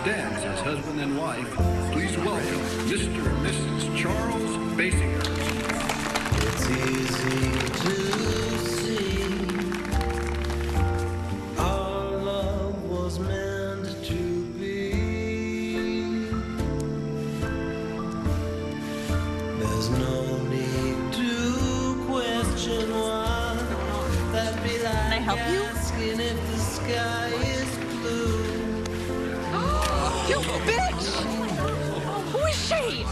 stands as husband and wife, please welcome Mr. and Mrs. Charles Basinger. It's easy to see our love was meant to be. There's no need to question why. That'd be like Can I help you? asking if the sky is blue. You bitch! Who is she?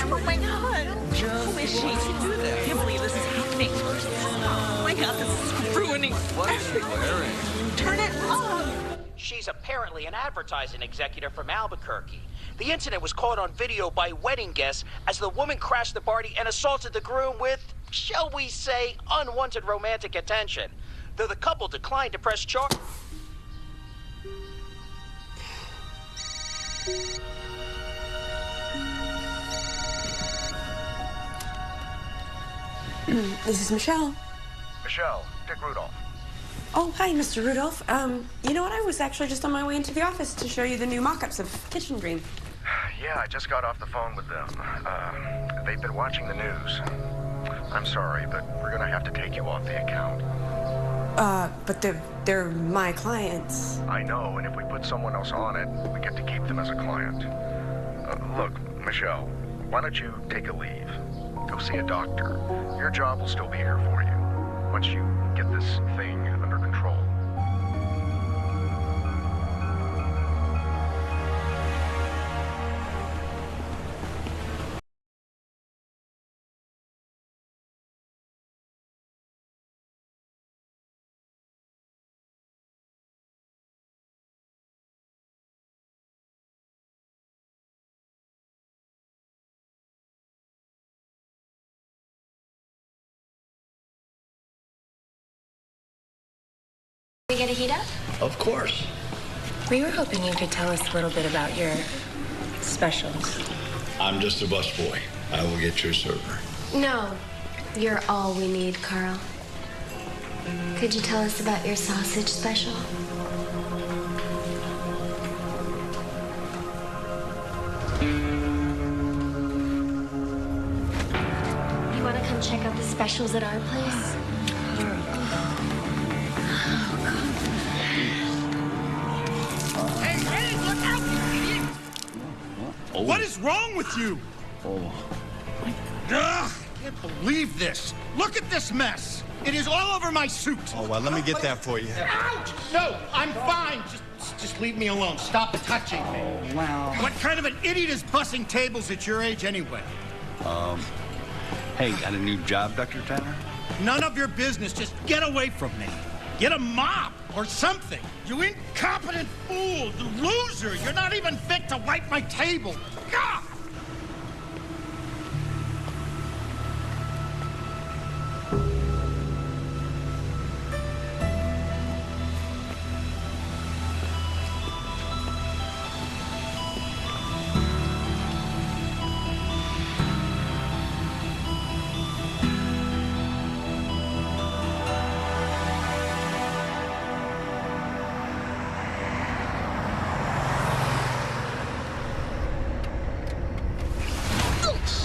Oh my god! Who is she? I can't believe this is happening. Oh my god, this is ruining everything. Turn it off! She's apparently an advertising executive from Albuquerque. The incident was caught on video by wedding guests as the woman crashed the party and assaulted the groom with, shall we say, unwanted romantic attention. Though the couple declined to press charges. This is Michelle. Michelle, Dick Rudolph. Oh, hi, Mr. Rudolph. You know what? I was actually just on my way into the office to show you the new mock-ups of Kitchen Dream. Yeah, I just got off the phone with them. They've been watching the news. I'm sorry, but we're gonna have to take you off the account. But they're my clients. I know, and if we put someone else on it, we get to keep them as a client. Look, Michelle, why don't you take a leave? Go see a doctor. Your job will still be here for you once you get this thing under control. We get a heat up? Of course. We were hoping you could tell us a little bit about your specials. I'm just a busboy. I will get your server. No, you're all we need, Carl. Could you tell us about your sausage special? You want to come check out the specials at our place? Hey, look out, you idiot! What is wrong with you? Ugh, I can't believe this. Look at this mess. It is all over my suit. Oh, well, let me get that for you. Ouch! No, I'm fine. Just leave me alone. Stop touching me. Oh, wow. What kind of an idiot is bussing tables at your age anyway? Hey, got a new job, Dr. Tanner? None of your business. Just get away from me. Get a mop or something. You incompetent fool. You loser. You're not even fit to wipe my table. God!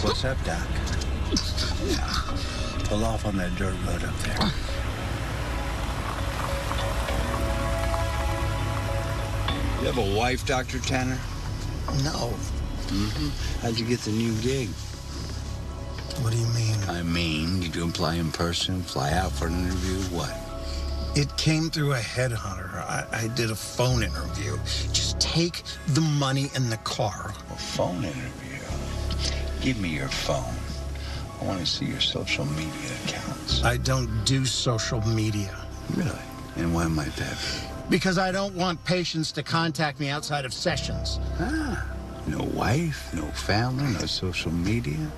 What's up, Doc? Yeah. Pull off on that dirt road up there. You have a wife, Dr. Tanner? No. Mm-hmm. How'd you get the new gig? What do you mean? I mean, did you apply in person, fly out for an interview, what? It came through a headhunter. I did a phone interview. Just take the money in the car. A phone interview? Give me your phone. I want to see your social media accounts. I don't do social media. Really? And why might that be? Because I don't want patients to contact me outside of sessions. Ah, no wife, no family, no social media.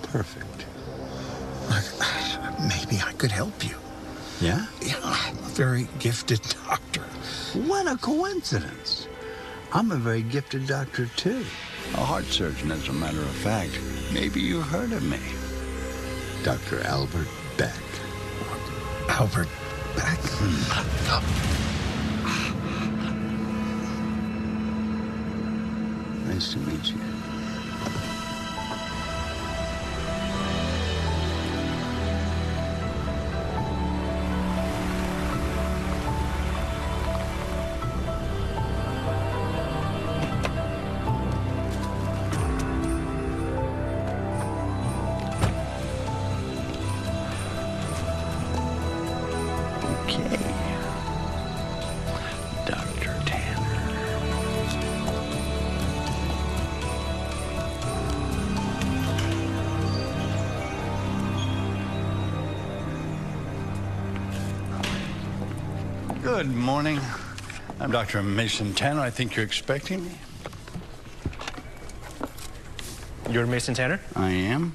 Perfect. Maybe I could help you. Yeah? Yeah, I'm a very gifted doctor. What a coincidence. I'm a very gifted doctor, too. A heart surgeon, as a matter of fact. Maybe you've heard of me. Dr. Albert Beck. Albert Beck? Nice to meet you. Okay. Dr. Tanner. Good morning. I'm Dr. Mason Tanner. I think you're expecting me. You're Mason Tanner? I am.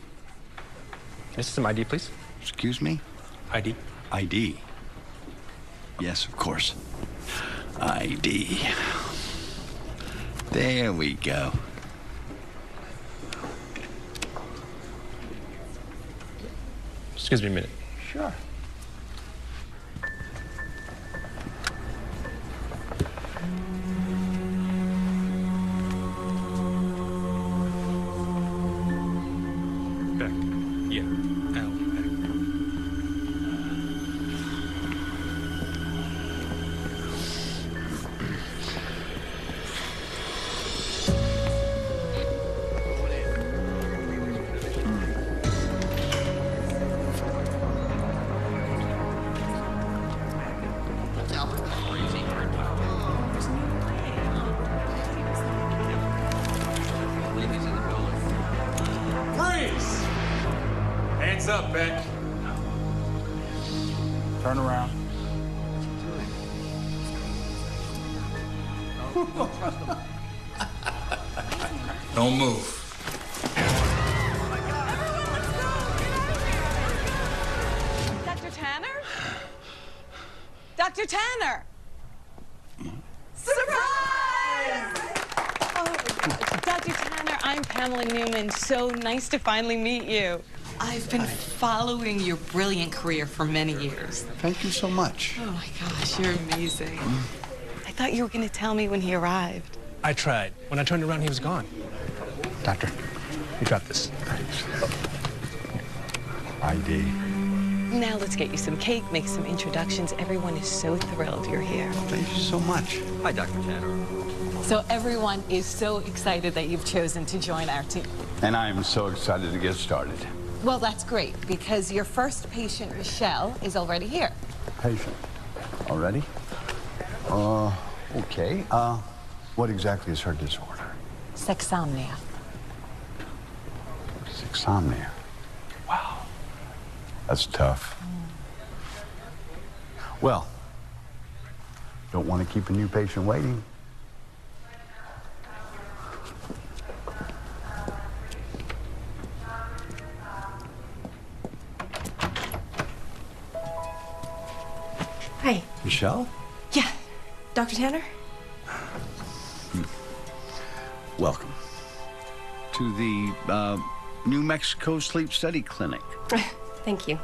Can I see some ID, please? Excuse me? ID. ID. Yes, of course. ID. There we go. Excuse me a minute. Sure. Beck. Yeah. Al Beck. Freeze! Hands up, Beck. Turn around. Don't move. Dr. Tanner? Dr. Tanner! Surprise! Oh, Dr. Tanner, I'm Pamela Newman. So nice to finally meet you. I've been following your brilliant career for many years. Thank you so much. Oh my gosh, you're amazing. I thought you were going to tell me when he arrived. I tried. When I turned around, he was gone. Doctor. You dropped this. Thanks. ID. Now let's get you some cake, make some introductions. Everyone is so thrilled you're here. Thank you so much. Hi, Dr. Tanner. So everyone is so excited that you've chosen to join our team. And I am so excited to get started. Well, that's great, because your first patient, Michelle, is already here. Patient. Already? Okay. What exactly is her disorder? Sexsomnia. Sexsomnia. Wow. That's tough. Well, don't want to keep a new patient waiting. Hi. Michelle? Yeah. Dr. Tanner? Welcome to the New Mexico Sleep Study Clinic. Thank you.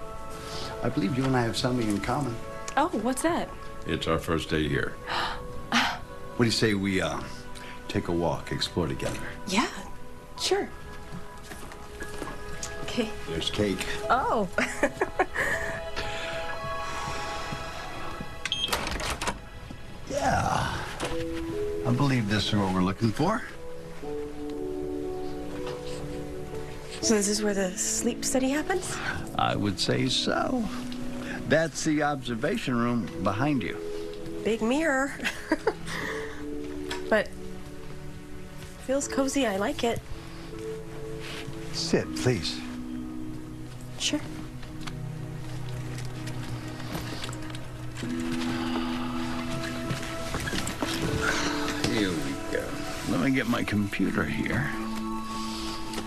I believe you and I have something in common. Oh, what's that? It's our first day here. What do you say we take a walk, explore together? Yeah, sure. Okay. There's cake. Oh. Yeah. I believe this is what we're looking for. So this is where the sleep study happens? I would say so. That's the observation room behind you. Big mirror. But feels cozy. I like it. Sit, please. Sure. Here we go. Let me get my computer here.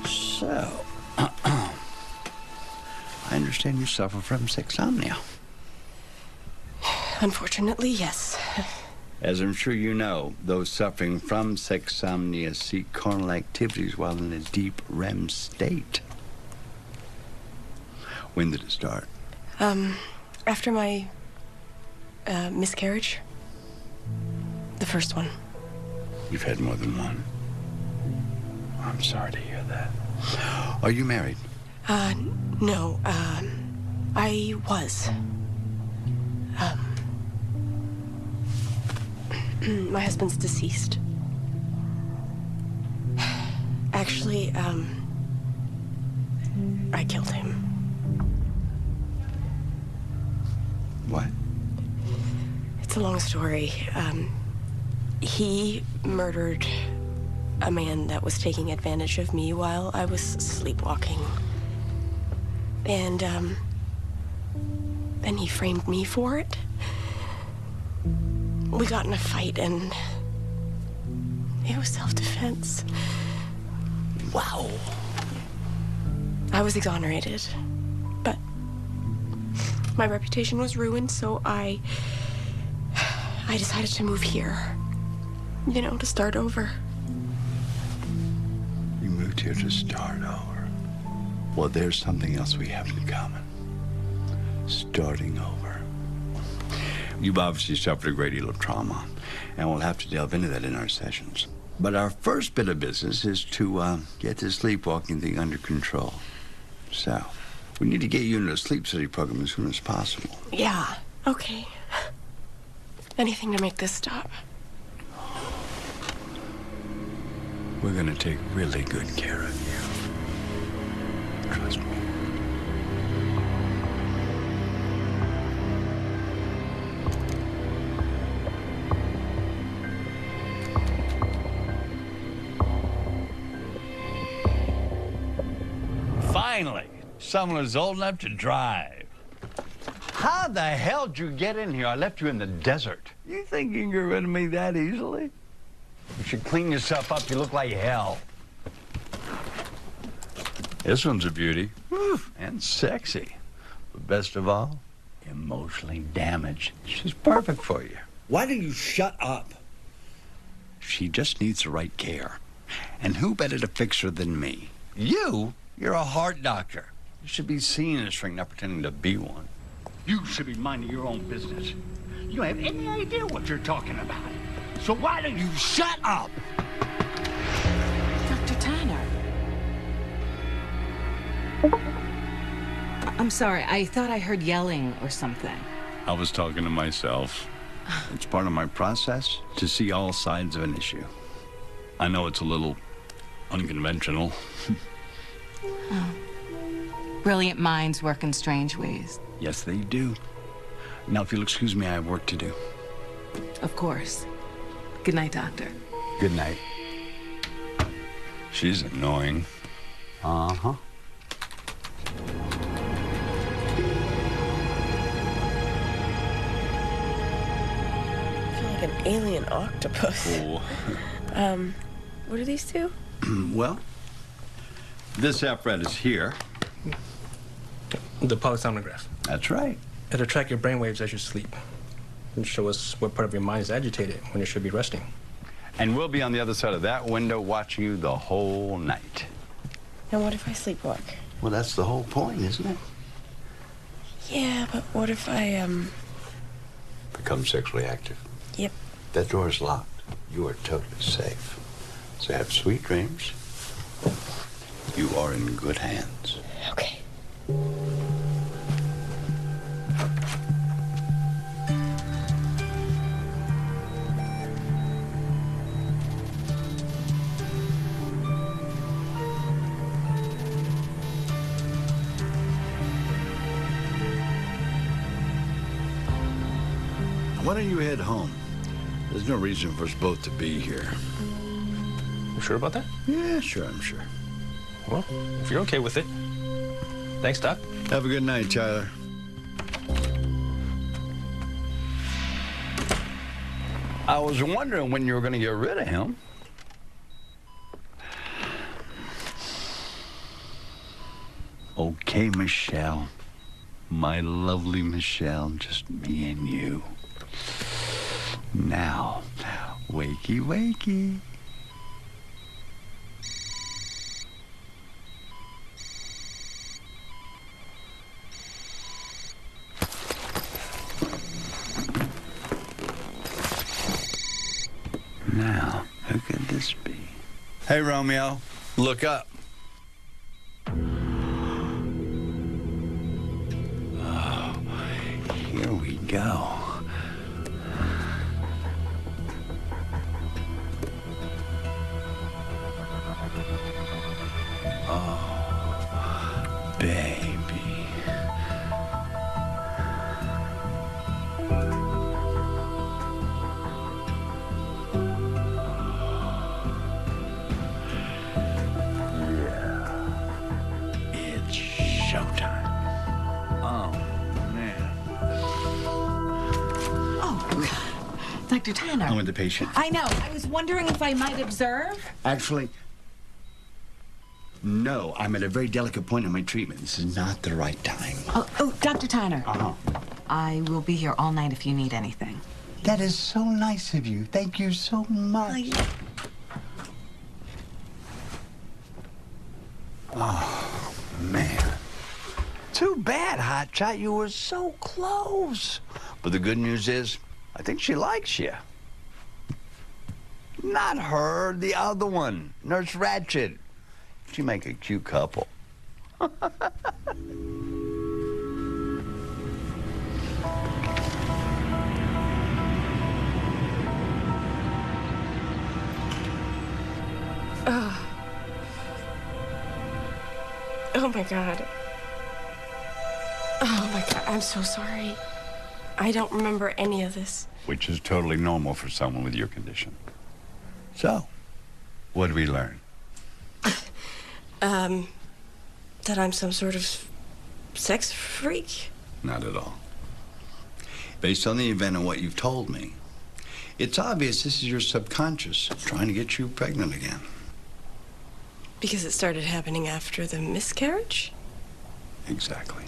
So, I understand you suffer from sexsomnia. Unfortunately, yes. As I'm sure you know, those suffering from sexsomnia seek carnal activities while in a deep REM state. When did it start? After my miscarriage. The first one. You've had more than one. I'm sorry to hear that. Are you married? No, I was. My husband's deceased. Actually, I killed him. What? It's a long story. He murdered a man that was taking advantage of me while I was sleepwalking. And, then he framed me for it. We got in a fight, and it was self-defense. Wow. I was exonerated, but my reputation was ruined, so I decided to move here, you know, to start over. You moved here to start over. Well, there's something else we have in common. Starting over. You've obviously suffered a great deal of trauma, and we'll have to delve into that in our sessions. But our first bit of business is to get this sleepwalking thing under control. So, we need to get you into a sleep study program as soon as possible. Yeah, okay. Anything to make this stop. We're gonna take really good care of you. Trust me. Finally, someone who's old enough to drive. How the hell did you get in here? I left you in the desert. You think you can get rid of me that easily? You should clean yourself up. You look like hell. This one's a beauty. And sexy. But best of all, emotionally damaged. She's perfect for you. Why do you shut up? She just needs the right care. And who better to fix her than me? You? You're a heart doctor. You should be seeing a shrink, not pretending to be one. You should be minding your own business. You don't have any idea what you're talking about. So why don't you shut up? Dr. Tanner. I'm sorry, I thought I heard yelling or something. I was talking to myself. It's part of my process to see all sides of an issue. I know it's a little unconventional. Oh. Brilliant minds work in strange ways. Yes, they do. Now, if you'll excuse me, I have work to do. Of course. Good night, Doctor. Good night. She's annoying. Uh-huh. I feel like an alien octopus. Oh. What are these two? Well, this apparatus here. The polysomnograph. That's right. It'll track your brainwaves as you sleep and show us what part of your mind is agitated when you should be resting. And we'll be on the other side of that window watching you the whole night. And what if I sleepwalk? Well, that's the whole point, isn't it? Yeah, but what if I, Become sexually active. Yep. That door is locked. You are totally safe. So have sweet dreams. You are in good hands. Okay. Why don't you head home? There's no reason for us both to be here. You sure about that? Yeah, sure, I'm sure. Well, if you're okay with it. Thanks, Doc. Have a good night, Tyler. I was wondering when you were going to get rid of him. Okay, Michelle. My lovely Michelle, just me and you. Now, wakey, wakey. Now, who could this be? Hey, Romeo. Look up. Oh, here we go. Oh, baby. Showtime. Oh, man. Oh, God. Dr. Tanner. I'm with the patient. I know. I was wondering if I might observe. Actually, no. I'm at a very delicate point in my treatment. This is not the right time. Oh, Dr. Tanner. Uh-huh. I will be here all night if you need anything. That is so nice of you. Thank you so much. Oh, man. Too bad, Hotshot. You were so close. But the good news is, I think she likes you. Not her, the other one, Nurse Ratched. She make a cute couple. Oh my God. Oh my God, I'm so sorry. I don't remember any of this. Which is totally normal for someone with your condition. So, what did we learn? That I'm some sort of sex freak? Not at all. Based on the event and what you've told me, it's obvious this is your subconscious trying to get you pregnant again. Because it started happening after the miscarriage? Exactly.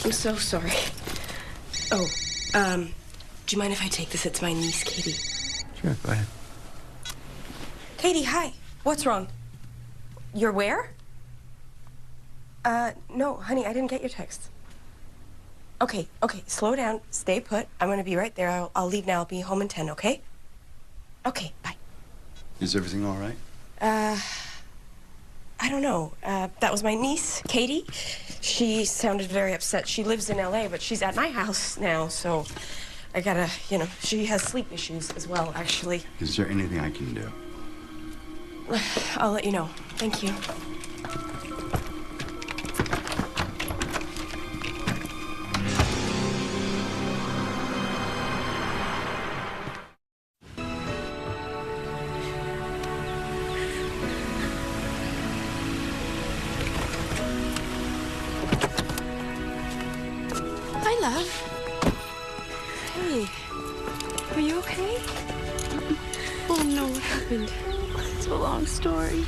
I'm so sorry. Oh, do you mind if I take this? It's my niece, Katie. Sure, go ahead. Katie, hi. What's wrong? You're where? No, honey, I didn't get your text. Okay, slow down. Stay put. I'm gonna be right there. I'll leave now. I'll be home in 10, okay? Okay, bye. Is everything all right? I don't know. That was my niece, Katie. She sounded very upset. She lives in LA, but she's at my house now, so I gotta, she has sleep issues as well, actually. Is there anything I can do? I'll let you know. Thank you. Hi, love. Hey, are you okay? Oh, no, what happened? It's a long story.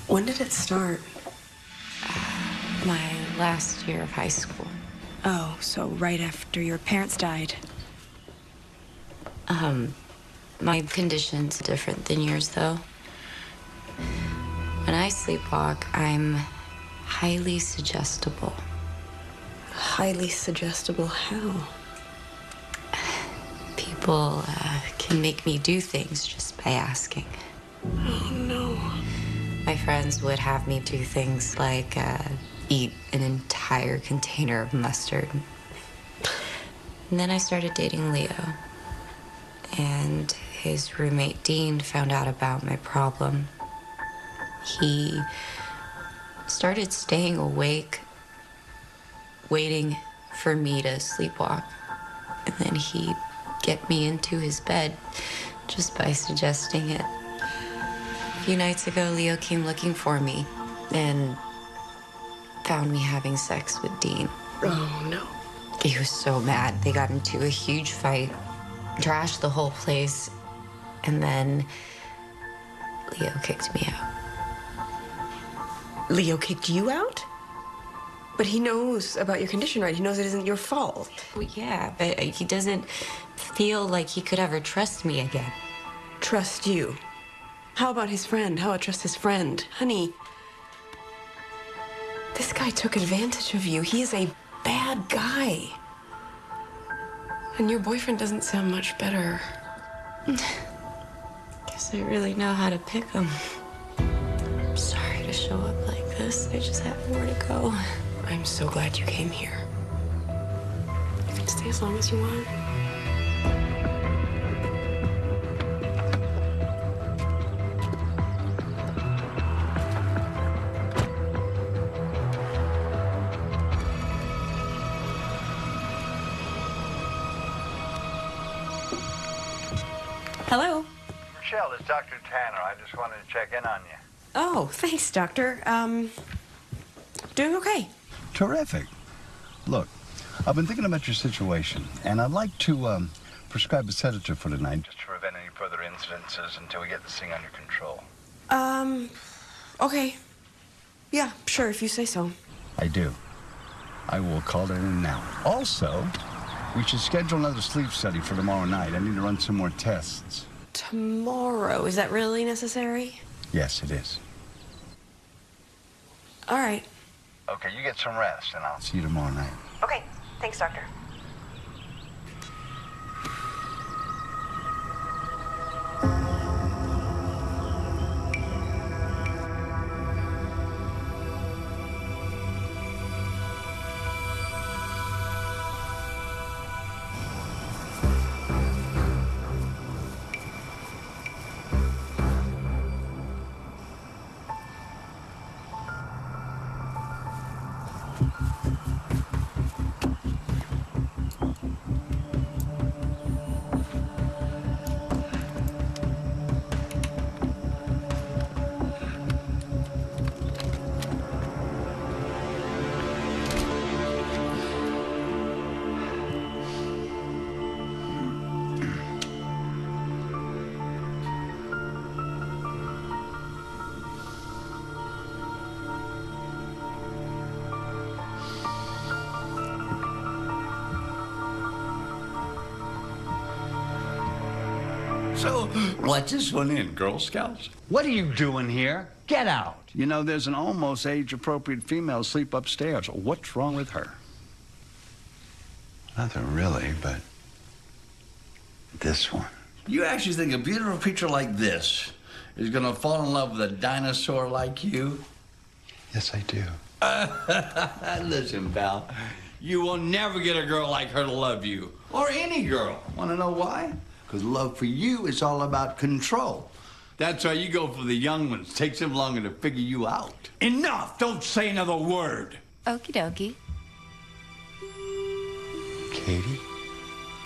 When did it start? My last year of high school. Oh, so right after your parents died. My condition's different than yours, though. When I sleepwalk, I'm highly suggestible. Highly suggestible how? People can make me do things just by asking. Oh, no. My friends would have me do things like eat an entire container of mustard. And then I started dating Leo. And his roommate, Dean, found out about my problem. He started staying awake, waiting for me to sleepwalk. And then he'd get me into his bed just by suggesting it. A few nights ago, Leo came looking for me and found me having sex with Dean. Oh, no. He was so mad. They got into a huge fight, trashed the whole place, and then Leo kicked me out. Leo kicked you out? But he knows about your condition, right? He knows it isn't your fault. Well, yeah, but he doesn't feel like he could ever trust me again. Trust you? How about his friend? How about trust his friend? Honey, this guy took advantage of you. He is a bad guy. And your boyfriend doesn't sound much better. Guess I really know how to pick him. I'm sorry to show up like this. I just have nowhere to go. I'm so glad you came here. You can stay as long as you want. Hello. Michelle, it's Dr. Tanner. I just wanted to check in on you. Oh, thanks, doctor. Doing okay. Terrific. Look, I've been thinking about your situation, and I'd like to prescribe a sedative for tonight, just to prevent any further incidences until we get this thing under control. Okay. Yeah, sure, if you say so. I do. I will call it in now. Also, we should schedule another sleep study for tomorrow night. I need to run some more tests. Tomorrow? Is that really necessary? Yes, it is. All right. Okay, you get some rest, and I'll see you tomorrow night. Okay. Thanks, doctor. So, what's this one in, Girl Scouts? What are you doing here? Get out. You know, there's an almost age-appropriate female asleep upstairs. What's wrong with her? Nothing really, but this one. You actually think a beautiful creature like this is gonna fall in love with a dinosaur like you? Yes, I do. Listen, pal, you will never get a girl like her to love you. Or any girl. Wanna know why? Because love for you is all about control. That's why you go for the young ones. Takes them longer to figure you out. Enough! Don't say another word. Okie dokie. Katie?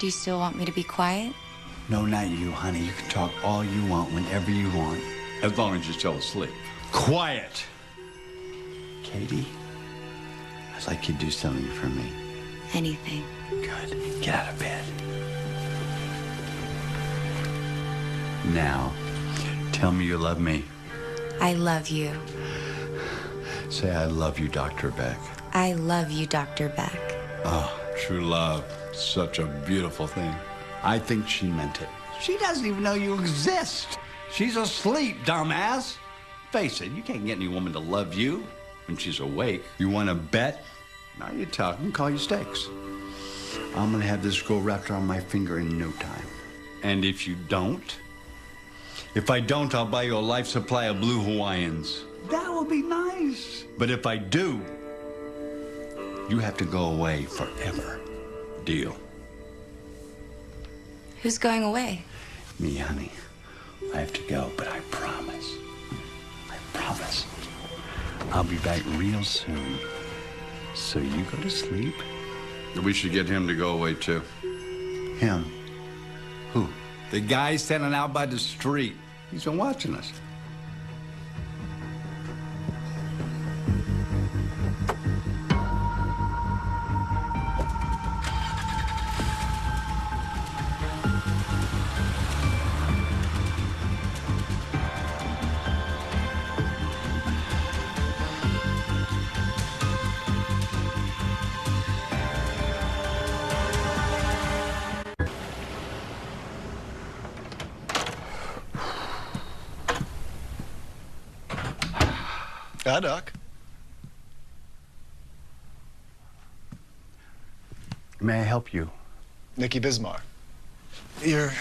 Do you still want me to be quiet? No, not you, honey. You can talk all you want, whenever you want. As long as you're still asleep. Quiet! Katie, I'd like you to do something for me. Anything. Good. Get out of bed. Now, tell me you love me. I love you. Say, I love you, Dr. Beck. I love you, Dr. Beck. Oh, true love. Such a beautiful thing. I think she meant it. She doesn't even know you exist. She's asleep, dumbass. Face it, you can't get any woman to love you when she's awake. You want to bet? Now you're talking. Call your stakes. I'm gonna have this girl wrapped around my finger in no time. And if you don't? If I don't, I'll buy you a life supply of blue Hawaiians. That would be nice. But if I do, you have to go away forever. Deal. Who's going away? Me, honey. I have to go, but I promise. I promise. I'll be back real soon. So you go to sleep? We should get him to go away, too. Him? Who? The guy standing out by the street. He's been watching us. Hi, Doc. May I help you? Nikki Bismarck. Your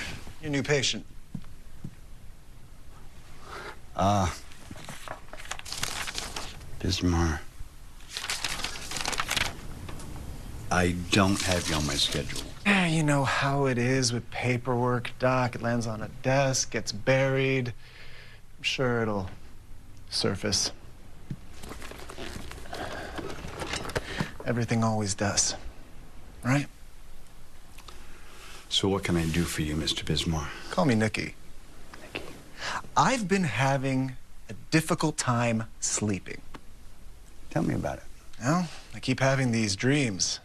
new patient. Bismarck. I don't have you on my schedule. You know how it is with paperwork, Doc. It lands on a desk, gets buried. I'm sure it'll surface. Everything always does, right? So what can I do for you, Mr. Bismarck? Call me Nikki. Nikki. I've been having a difficult time sleeping. Tell me about it. Well, I keep having these dreams.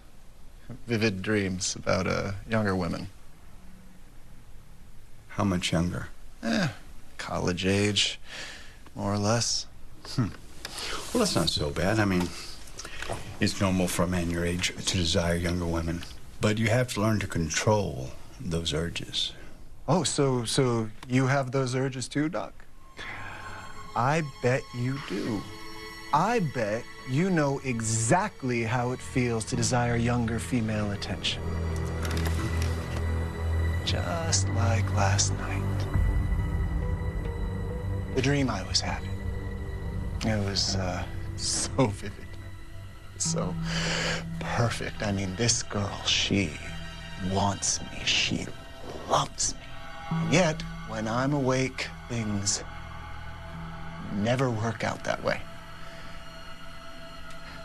Vivid dreams about younger women. How much younger? College age, more or less. Well, that's not so bad. I mean, it's normal for a man your age to desire younger women. But you have to learn to control those urges. Oh, so you have those urges too, Doc? I bet you do. I bet you know exactly how it feels to desire younger female attention. Just like last night. The dream I was having. It was so vivid. So perfect. I mean, this girl, she wants me. She loves me. And yet, when I'm awake, things never work out that way.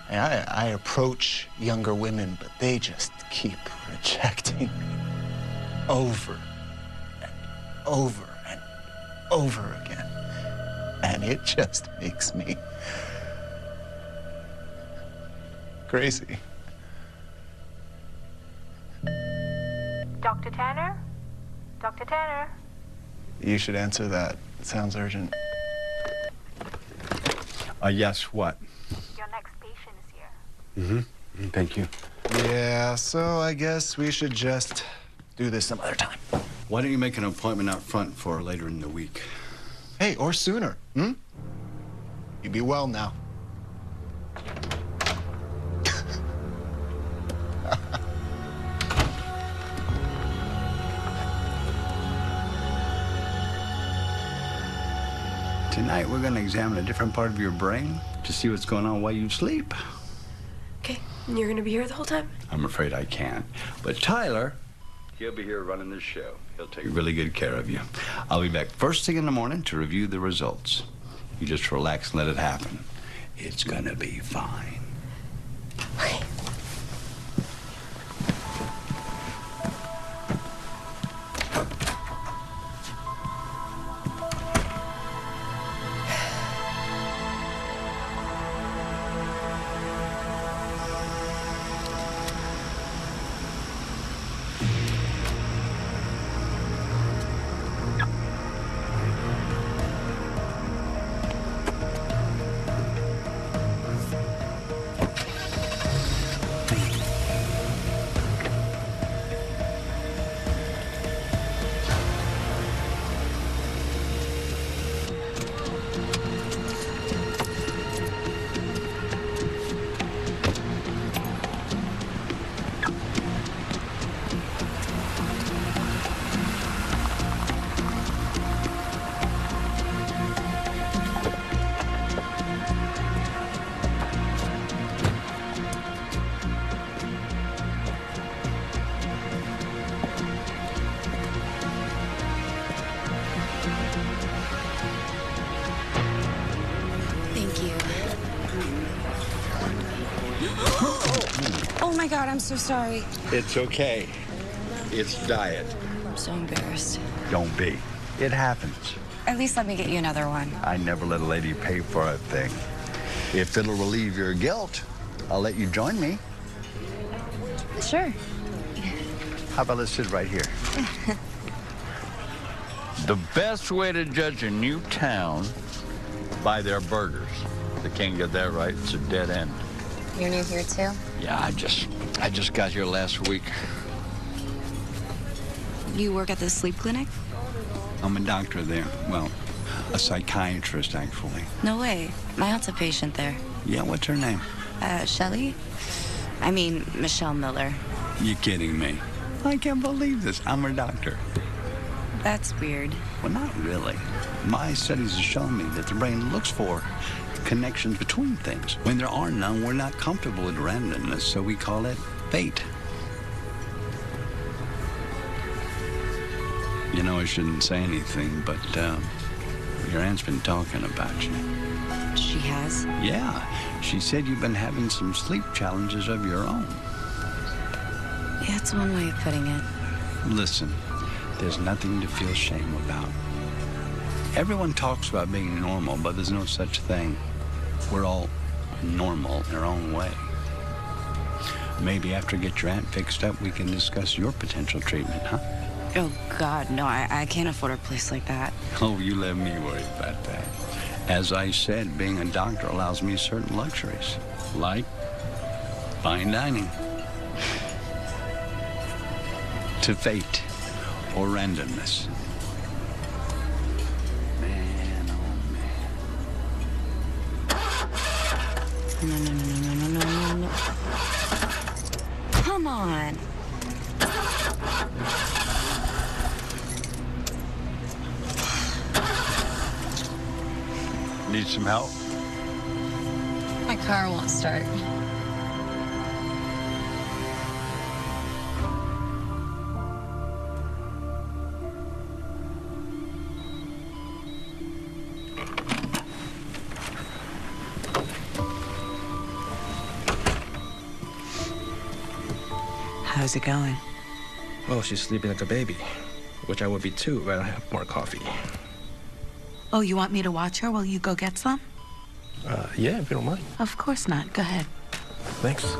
I approach younger women, but they just keep rejecting me over and over and over again. And it just makes me crazy. Dr. Tanner? Dr. Tanner? You should answer that. It sounds urgent. Yes, what? Your next patient is here. Mm-hmm. Thank you. Yeah, so I guess we should just do this some other time. Why don't you make an appointment out front for later in the week? Hey, or sooner, You be well now. Tonight, we're going to examine a different part of your brain to see what's going on while you sleep. Okay, and you're gonna be here the whole time? I'm afraid I can't. But Tyler, he'll be here running the show. He'll take really good care of you. I'll be back first thing in the morning to review the results. You just relax and let it happen. It's going to be fine. Okay. Oh my God, I'm so sorry. It's okay. It's diet. I'm so embarrassed. Don't be. It happens. At least let me get you another one. I never let a lady pay for a thing. If it'll relieve your guilt, I'll let you join me. Sure. How about let's sit right here? The best way to judge a new town by their burgers. They can't get that right. It's a dead end. You're new here too? Yeah, I just got here last week. You work at the sleep clinic? I'm a doctor there. Well, A psychiatrist, actually. No way. My aunt's a patient there. Yeah, what's her name? Shelley? I mean, Michelle Miller. You kidding me? I can't believe this. I'm her doctor. That's weird. Well, not really. My studies have shown me that the brain looks for connections between things. When there are none, we're not comfortable with randomness, so we call it fate. You know, I shouldn't say anything, but your aunt's been talking about you. She has? Yeah. She said you've been having some sleep challenges of your own. Yeah, that's one way of putting it. Listen, there's nothing to feel shame about. Everyone talks about being normal, but there's no such thing. We're all normal in our own way. Maybe after you get your aunt fixed up, we can discuss your potential treatment, huh? Oh, God, no, I can't afford a place like that. Oh, you let me worry about that. As I said, being a doctor allows me certain luxuries, like fine dining. To fate or randomness. Man, oh man. No. Come on. Need some help? My car won't start. How's it going? Well, she's sleeping like a baby, which I would be too if I don't have more coffee. Oh, you want me to watch her while you go get some? Yeah, if you don't mind. Of course not. Go ahead. Thanks.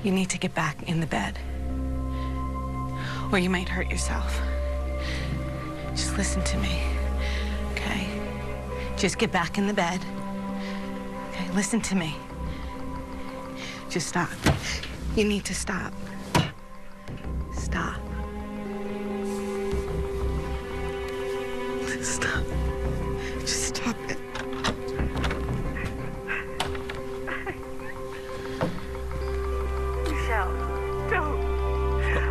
You need to get back in the bed, or you might hurt yourself. Just listen to me, okay? Just get back in the bed. Okay, listen to me. Just stop. You need to stop. Stop. Stop. Just stop it. Michelle, don't.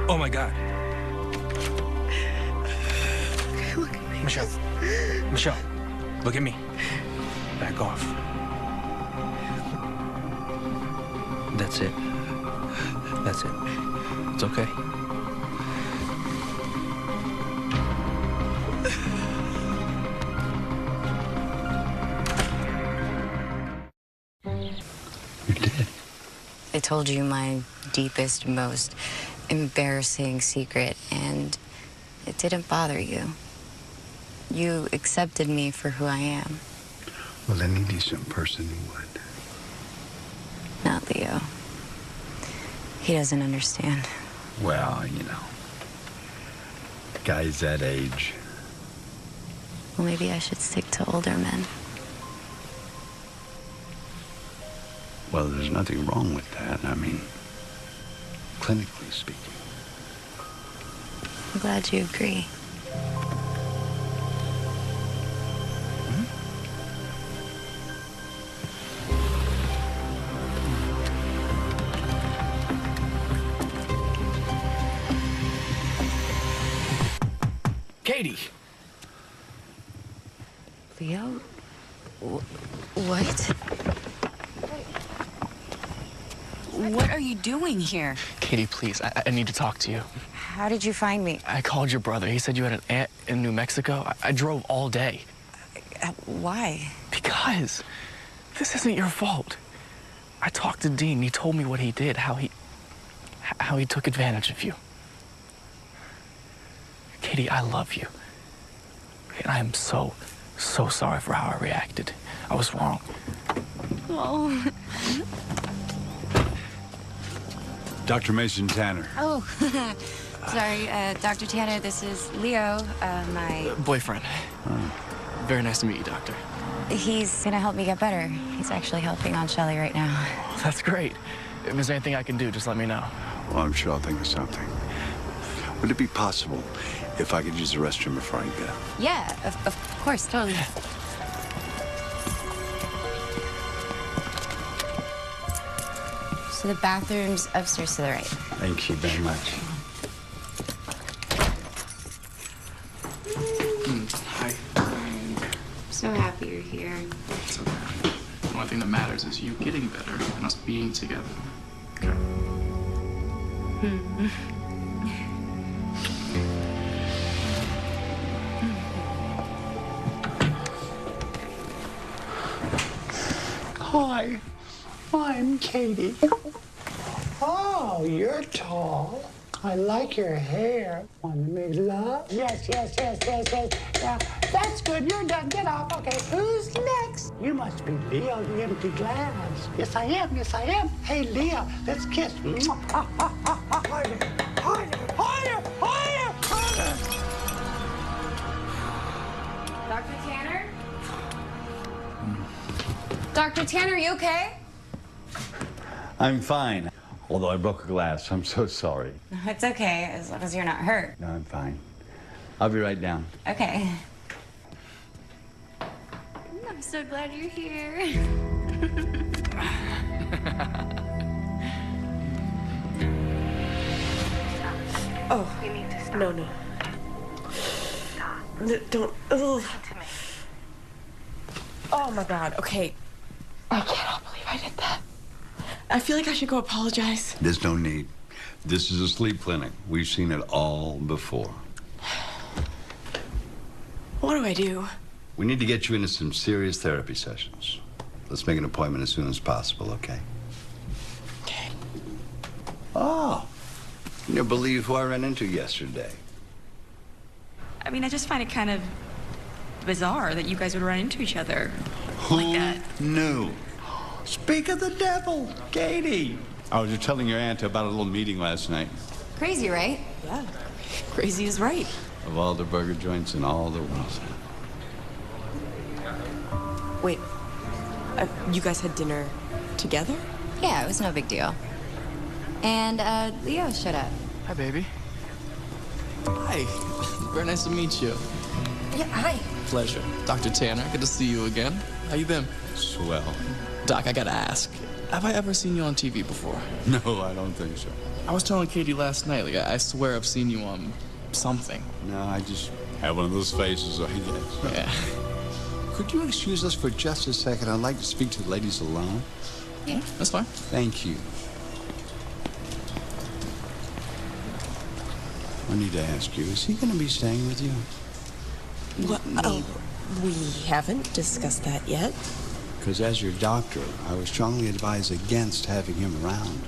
Oh my God. Okay, look at me. Michelle. Michelle, look at me. Back off. That's it. That's it. It's okay. I told you my deepest, most embarrassing secret, and it didn't bother you. You accepted me for who I am. Well, any decent person would. Not Leo. He doesn't understand. Well, you know, guys that age. Well, maybe I should stick to older men. Well, there's nothing wrong with that. I mean, clinically speaking. I'm glad you agree. Katie! Leo? What? What are you doing here? Katie, please, I need to talk to you. How did you find me? I called your brother. He said you had an aunt in New Mexico. I drove all day. Why? Because this isn't your fault. I talked to Dean. He told me what he did, how he took advantage of you. Katie, I love you. And I am so sorry for how I reacted. I was wrong. Oh. Dr. Mason Tanner. Oh. Sorry, Dr. Tanner, this is Leo, my... boyfriend. Very nice to meet you, Doctor. He's gonna help me get better. He's actually helping Aunt Shelley right now. That's great. If there's anything I can do, just let me know. Well, I'm sure I'll think of something. Would it be possible if I could use the restroom before I go? Yeah, of course, totally. So the bathroom's upstairs to the right. Thank you very much. Hi. So happy you're here. It's okay. The only thing that matters is you getting better and us being together. Hi, I'm Katie. Oh, you're tall. I like your hair. Want to make love? Yes. Yeah, that's good. You're done. Get off. Okay, who's next? You must be Leo, the empty glass. Yes, I am. Hey, Leo, let's kiss. Harder. Dr. Tanner? Dr. Tanner, you okay? I'm fine. Although I broke a glass. I'm so sorry. It's okay, as long as you're not hurt. No, I'm fine. I'll be right down. Okay. I'm so glad you're here. Oh, You need to stop. no. Don't. Ugh. Oh my God. Okay. I cannot believe I did that. I feel like I should go apologize. There's no need. This is a sleep clinic. We've seen it all before. What do I do? We need to get you into some serious therapy sessions. Let's make an appointment as soon as possible, okay? Okay. Oh, you never believe who I ran into yesterday. I mean, I just find it kind of bizarre that you guys would run into each other Who like that. knew? Speak of the devil, Katie. I was just telling your aunt about a little meeting last night. Crazy, right? Yeah. Crazy is right. Of all the burger joints in all the world. Wait. You guys had dinner together? Yeah, it was no big deal. And, Leo showed up. Hi, baby. Hi. Very nice to meet you. Yeah, hi. Pleasure. Dr. Tanner, good to see you again. How you been? Swell. Doc, I gotta ask, have I ever seen you on TV before? No, I don't think so. I was telling Katie last night, like, I swear I've seen you on something. No, I just have one of those faces, I guess. Yeah. Could you excuse us for just a second? I'd like to speak to the ladies alone. Yeah, that's fine. Thank you. I need to ask you, is he going to be staying with you? Well, we haven't discussed that yet. Because as your doctor, I would strongly advise against having him around.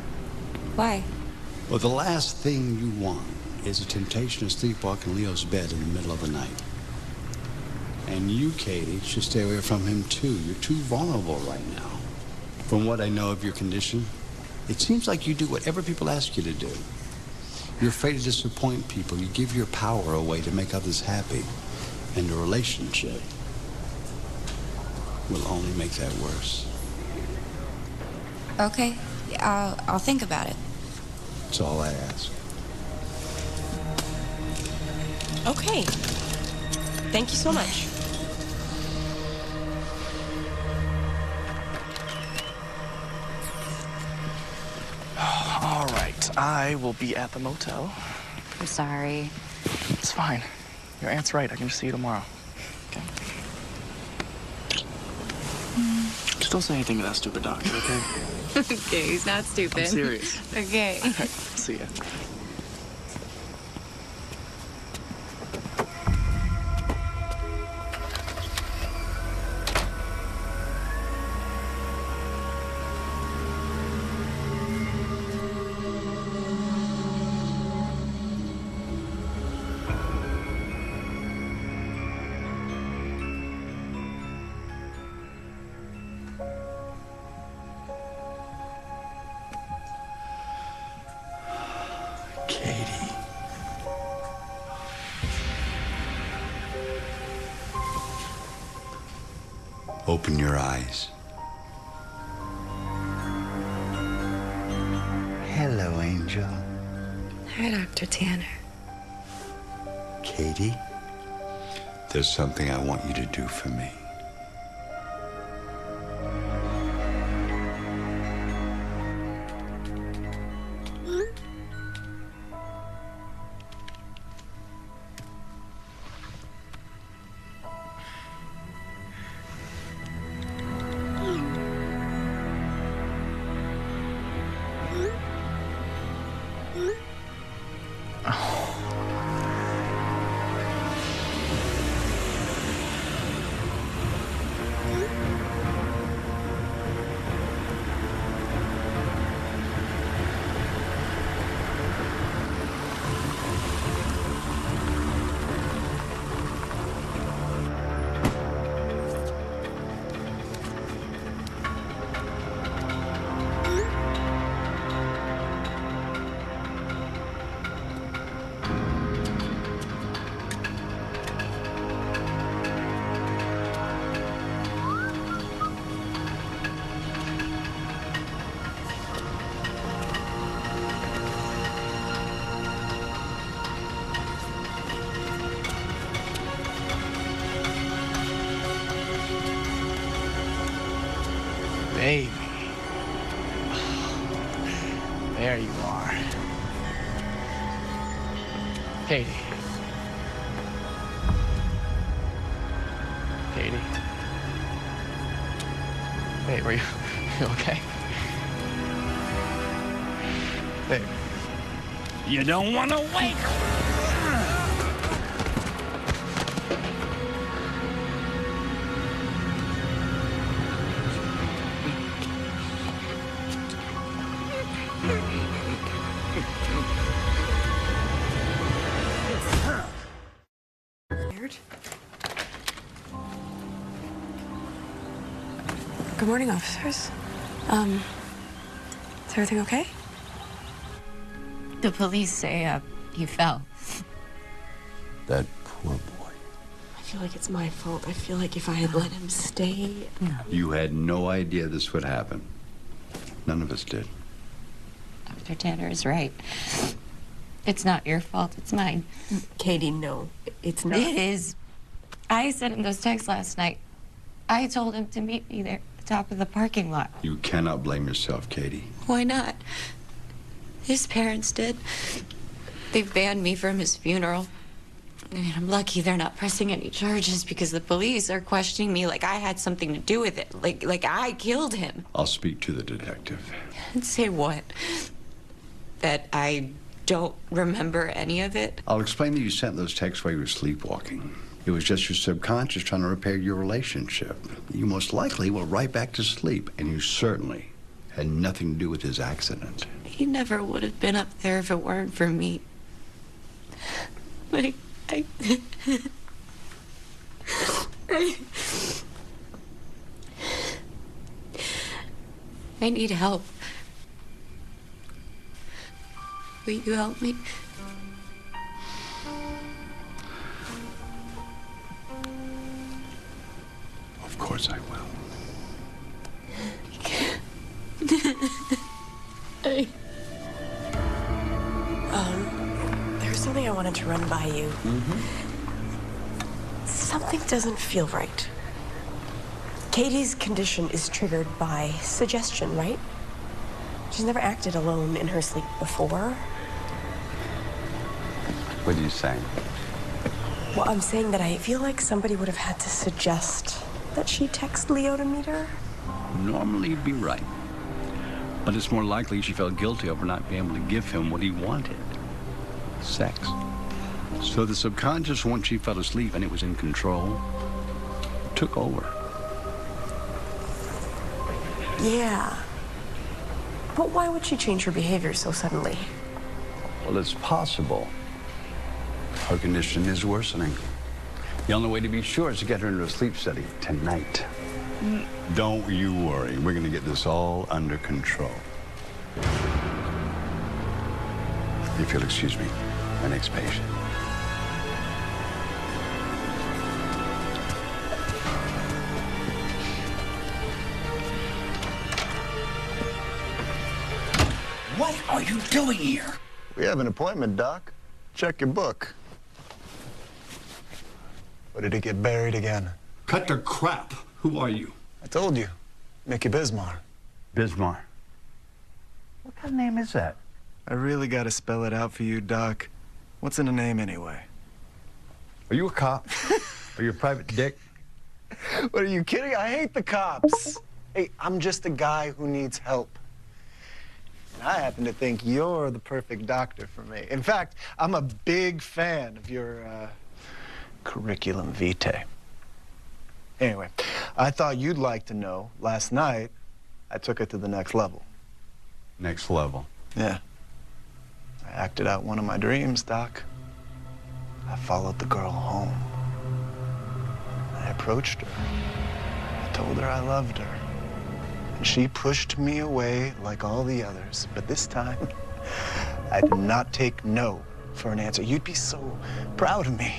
Why? Well, the last thing you want is a temptation to sleepwalk in Leo's bed in the middle of the night. And you, Katie, should stay away from him, too. You're too vulnerable right now. From what I know of your condition, it seems like you do whatever people ask you to do. You're afraid to disappoint people. You give your power away to make others happy. And a relationship will only make that worse. Okay, I'll think about it. That's all I ask. Okay. Thank you so much. All right, I will be at the motel. I'm sorry. It's fine. Your aunt's right. I can just see you tomorrow. Okay? Just don't say anything to that stupid doctor, okay? Okay, he's not stupid. I'm serious. Okay. All right, see ya. Katie. Open your eyes. Hello, Angel. Hi, Dr. Tanner. Katie, there's something I want you to do for me. Baby. There you are. Katie. Katie. Babe, are you okay? Babe. You don't want to wake. Good morning, officers. Is everything okay? The police say, he fell. That poor boy. I feel like it's my fault. I feel like if I had let him stay... You had no idea this would happen. None of us did. Dr. Tanner is right. It's not your fault, it's mine. Katie, no. It's not. It is. I sent him those texts last night. I told him to meet me there at the top of the parking lot. You cannot blame yourself, Katie. Why not? His parents did. They banned me from his funeral. I mean, I'm lucky they're not pressing any charges because the police are questioning me like I had something to do with it. Like I killed him. I'll speak to the detective. And say what? That I don't remember any of it? I'll explain that you sent those texts while you were sleepwalking. It was just your subconscious trying to repair your relationship. You most likely were right back to sleep, and you certainly had nothing to do with his accident. He never would have been up there if it weren't for me. Like, I need help. Will you help me? Of course I will. There's something I wanted to run by you. Something doesn't feel right. Katie's condition is triggered by suggestion, right? She's never acted alone in her sleep before. What are you saying? Well, I'm saying that I feel like somebody would have had to suggest that she text Leo to meet her. Normally you'd be right. But it's more likely she felt guilty over not being able to give him what he wanted. Sex. So the subconscious, once she fell asleep and it was in control, took over. Yeah. But why would she change her behavior so suddenly? Well, it's possible. Her condition is worsening. The only way to be sure is to get her into a sleep study tonight. Don't you worry. We're going to get this all under control. If you'll excuse me, my next patient. What are you doing here? We have an appointment, Doc. Check your book. Or did it get buried again? Cut the crap. Who are you? I told you. Mickey Bismar. Bismar. What kind of name is that? I really gotta spell it out for you, Doc. What's in a name anyway? Are you a cop? Are you a private dick? What, are you kidding? I hate the cops. Hey, I'm just a guy who needs help. And I happen to think you're the perfect doctor for me. In fact, I'm a big fan of your curriculum vitae. Anyway, I thought you'd like to know, last night, I took it to the next level. Next level? Yeah. I acted out one of my dreams, Doc. I followed the girl home. I approached her. I told her I loved her. And she pushed me away like all the others. But this time, I did not take no for an answer. You'd be so proud of me.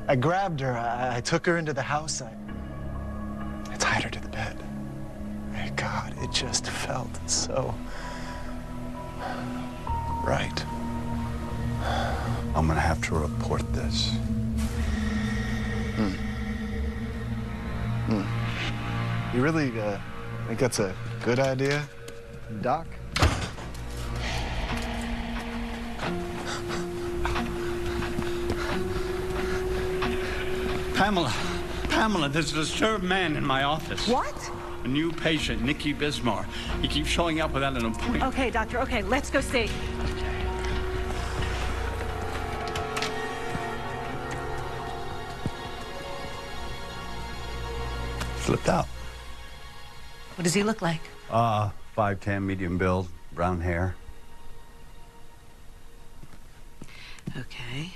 I grabbed her. I took her into the house. I tied her to the bed. My God, it just felt so right. I'm gonna have to report this. You really think that's a good idea, Doc? Pamela, there's a disturbed man in my office. What? A new patient, Nicky Bismar. He keeps showing up without an appointment. Okay, doctor, okay, let's go see. Slipped out. What does he look like? 5'10", medium build, brown hair. Okay.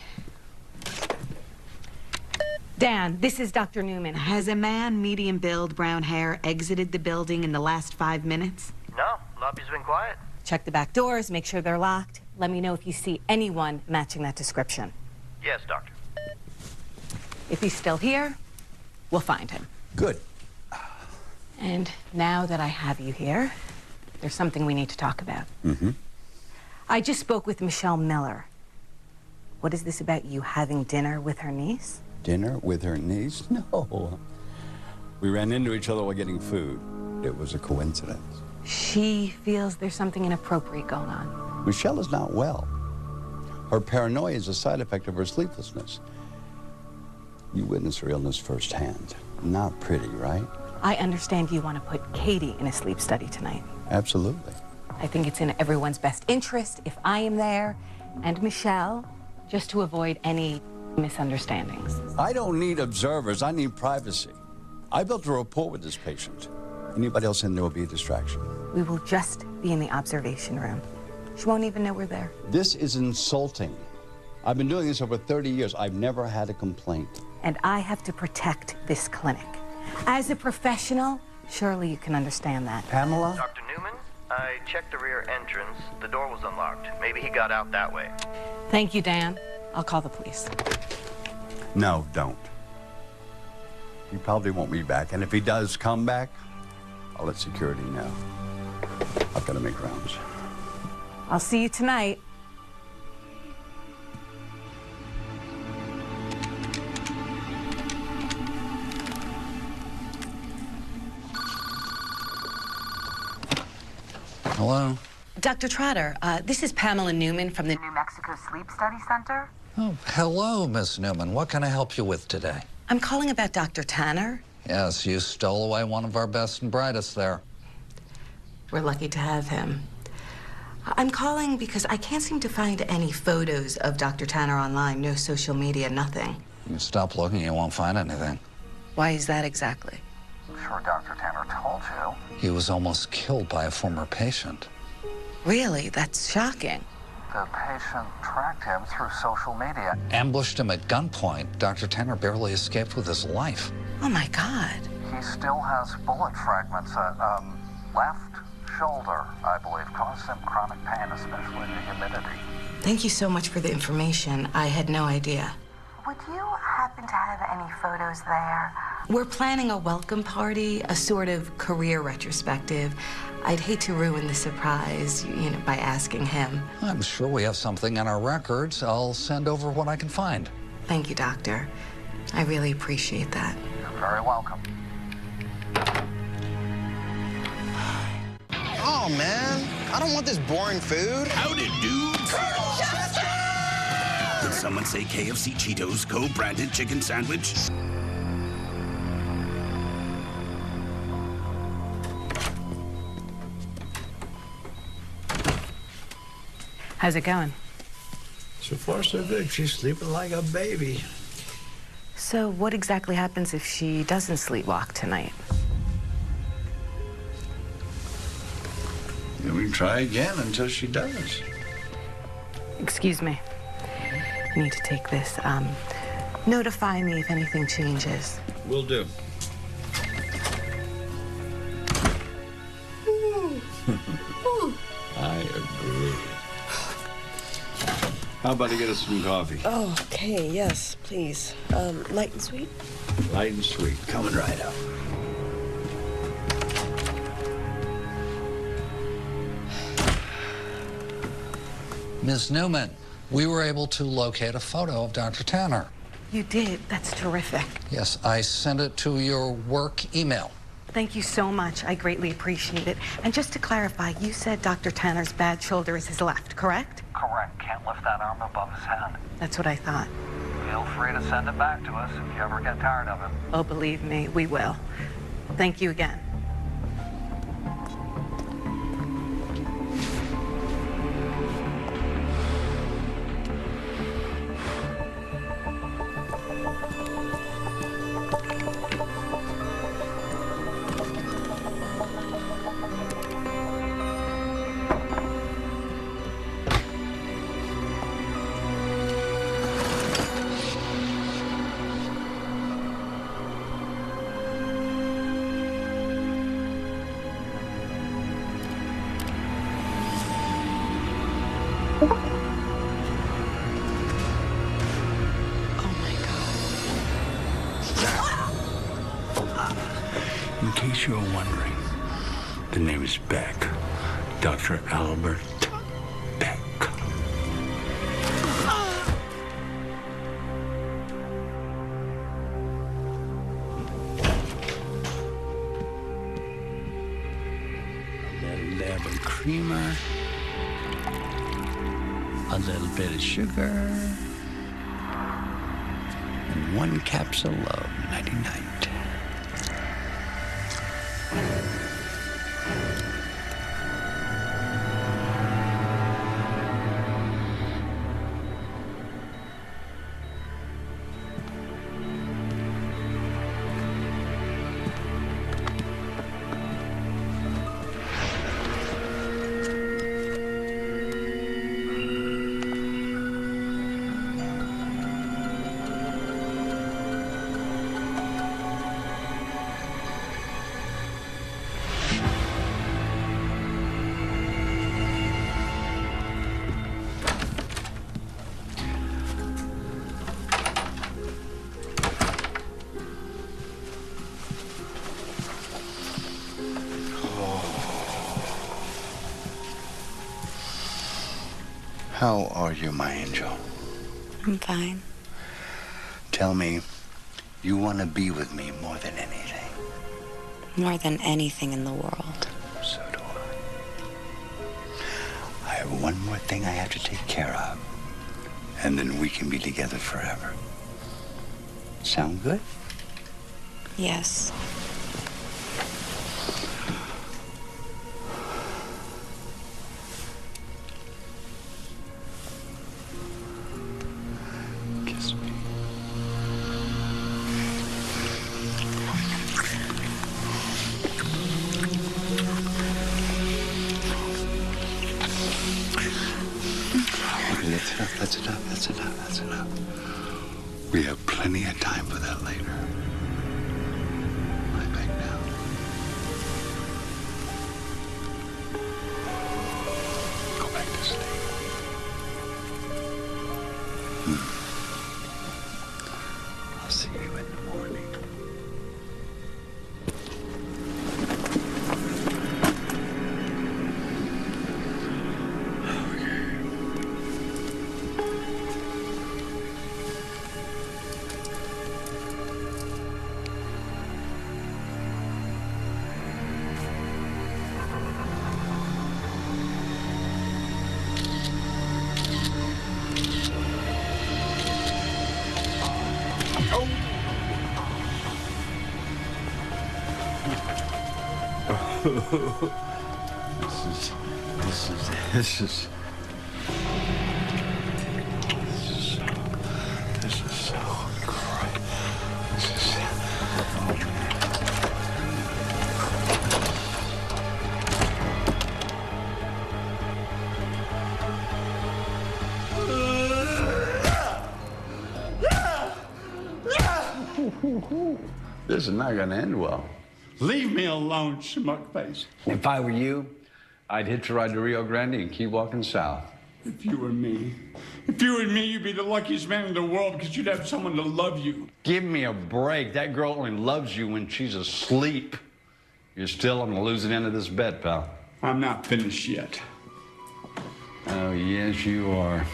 Dan, this is Dr. Newman. Has a man, medium build, brown hair, exited the building in the last 5 minutes? No, lobby's been quiet. Check the back doors, make sure they're locked. Let me know if you see anyone matching that description. Yes, doctor. If he's still here, we'll find him. Good. And now that I have you here, there's something we need to talk about. Mm-hmm. I just spoke with Michelle Miller. What is this about you having dinner with her niece? Dinner with her niece? No. We ran into each other while getting food. It was a coincidence. She feels there's something inappropriate going on. Michelle is not well. Her paranoia is a side effect of her sleeplessness. You witnessed her illness firsthand. Not pretty, right? I understand you want to put Katie in a sleep study tonight. Absolutely. I think it's in everyone's best interest if I am there and Michelle, just to avoid any misunderstandings. I don't need observers. I need privacy. I built a rapport with this patient. Anybody else in there will be a distraction. We will just be in the observation room. She won't even know we're there. This is insulting. I've been doing this over 30 years. I've never had a complaint. And I have to protect this clinic. As a professional, surely you can understand that. Pamela? Dr. Newman, I checked the rear entrance. The door was unlocked. Maybe he got out that way. Thank you, Dan. I'll call the police. No, don't. He probably won't be back, and if he does come back, I'll let security know. I've got to make rounds. I'll see you tonight. Hello? Dr. Trotter, this is Pamela Newman from the New Mexico Sleep Study Center. Oh, hello, Miss Newman. What can I help you with today? I'm calling about Dr. Tanner. Yes, you stole away one of our best and brightest there. We're lucky to have him. I'm calling because I can't seem to find any photos of Dr. Tanner online. No social media, nothing. You stop looking, you won't find anything. Why is that exactly? I'm sure Dr. Tanner told you. He was almost killed by a former patient. Really? That's shocking. The patient tracked him through social media. Ambushed him at gunpoint. Dr. Tanner barely escaped with his life. Oh, my God. He still has bullet fragments at, left shoulder, I believe. Caused him chronic pain, especially in the humidity. Thank you so much for the information. I had no idea. Would you happen to have any photos there? We're planning a welcome party, a sort of career retrospective. I'd hate to ruin the surprise, by asking him. I'm sure we have something in our records. I'll send over what I can find. Thank you, Doctor. I really appreciate that. You're very welcome. Oh, man. I don't want this boring food. Howdy, dudes. Colonel Chester! Did someone say KFC Cheetos co-branded chicken sandwich? How's it going? So far, so good. She's sleeping like a baby. So what exactly happens if she doesn't sleepwalk tonight? And we try again until she does. Excuse me. I need to take this. Notify me if anything changes. Will do. I agree. How about to get us some coffee? Oh, okay, yes, please. Light and sweet? Light and sweet. Coming right up. Ms. Newman, we were able to locate a photo of Dr. Tanner. You did? That's terrific. Yes, I sent it to your work email. Thank you so much. I greatly appreciate it. And just to clarify, you said Dr. Tanner's bad shoulder is his left, correct? Correct. Can't lift that arm above his head. That's what I thought. Feel free to send it back to us if you ever get tired of it. Oh, believe me, we will. Thank you again. In case you're wondering, the name is Beck. Dr. Albert Beck. A little dab of creamer. A little bit of sugar. And one capsule of nighty-night. How are you, my angel? I'm fine. Tell me, you want to be with me more than anything. More than anything in the world. So do I. I have one more thing I have to take care of. And then we can be together forever. Sound good? Yes. Kiss me. Okay, that's enough, that's enough, that's enough, that's enough. We have plenty of time for that later. Lie back down. Go back to sleep. I'll see you in the morning. This is so great. This is not gonna end well. Leave me alone, schmuck face. If I were you, I'd hitch a ride to Rio Grande and keep walking south. If you were me, you'd be the luckiest man in the world because you'd have someone to love you. Give me a break. That girl only loves you when she's asleep. You're still on the losing end of this bet, pal. I'm not finished yet. Oh, yes, you are.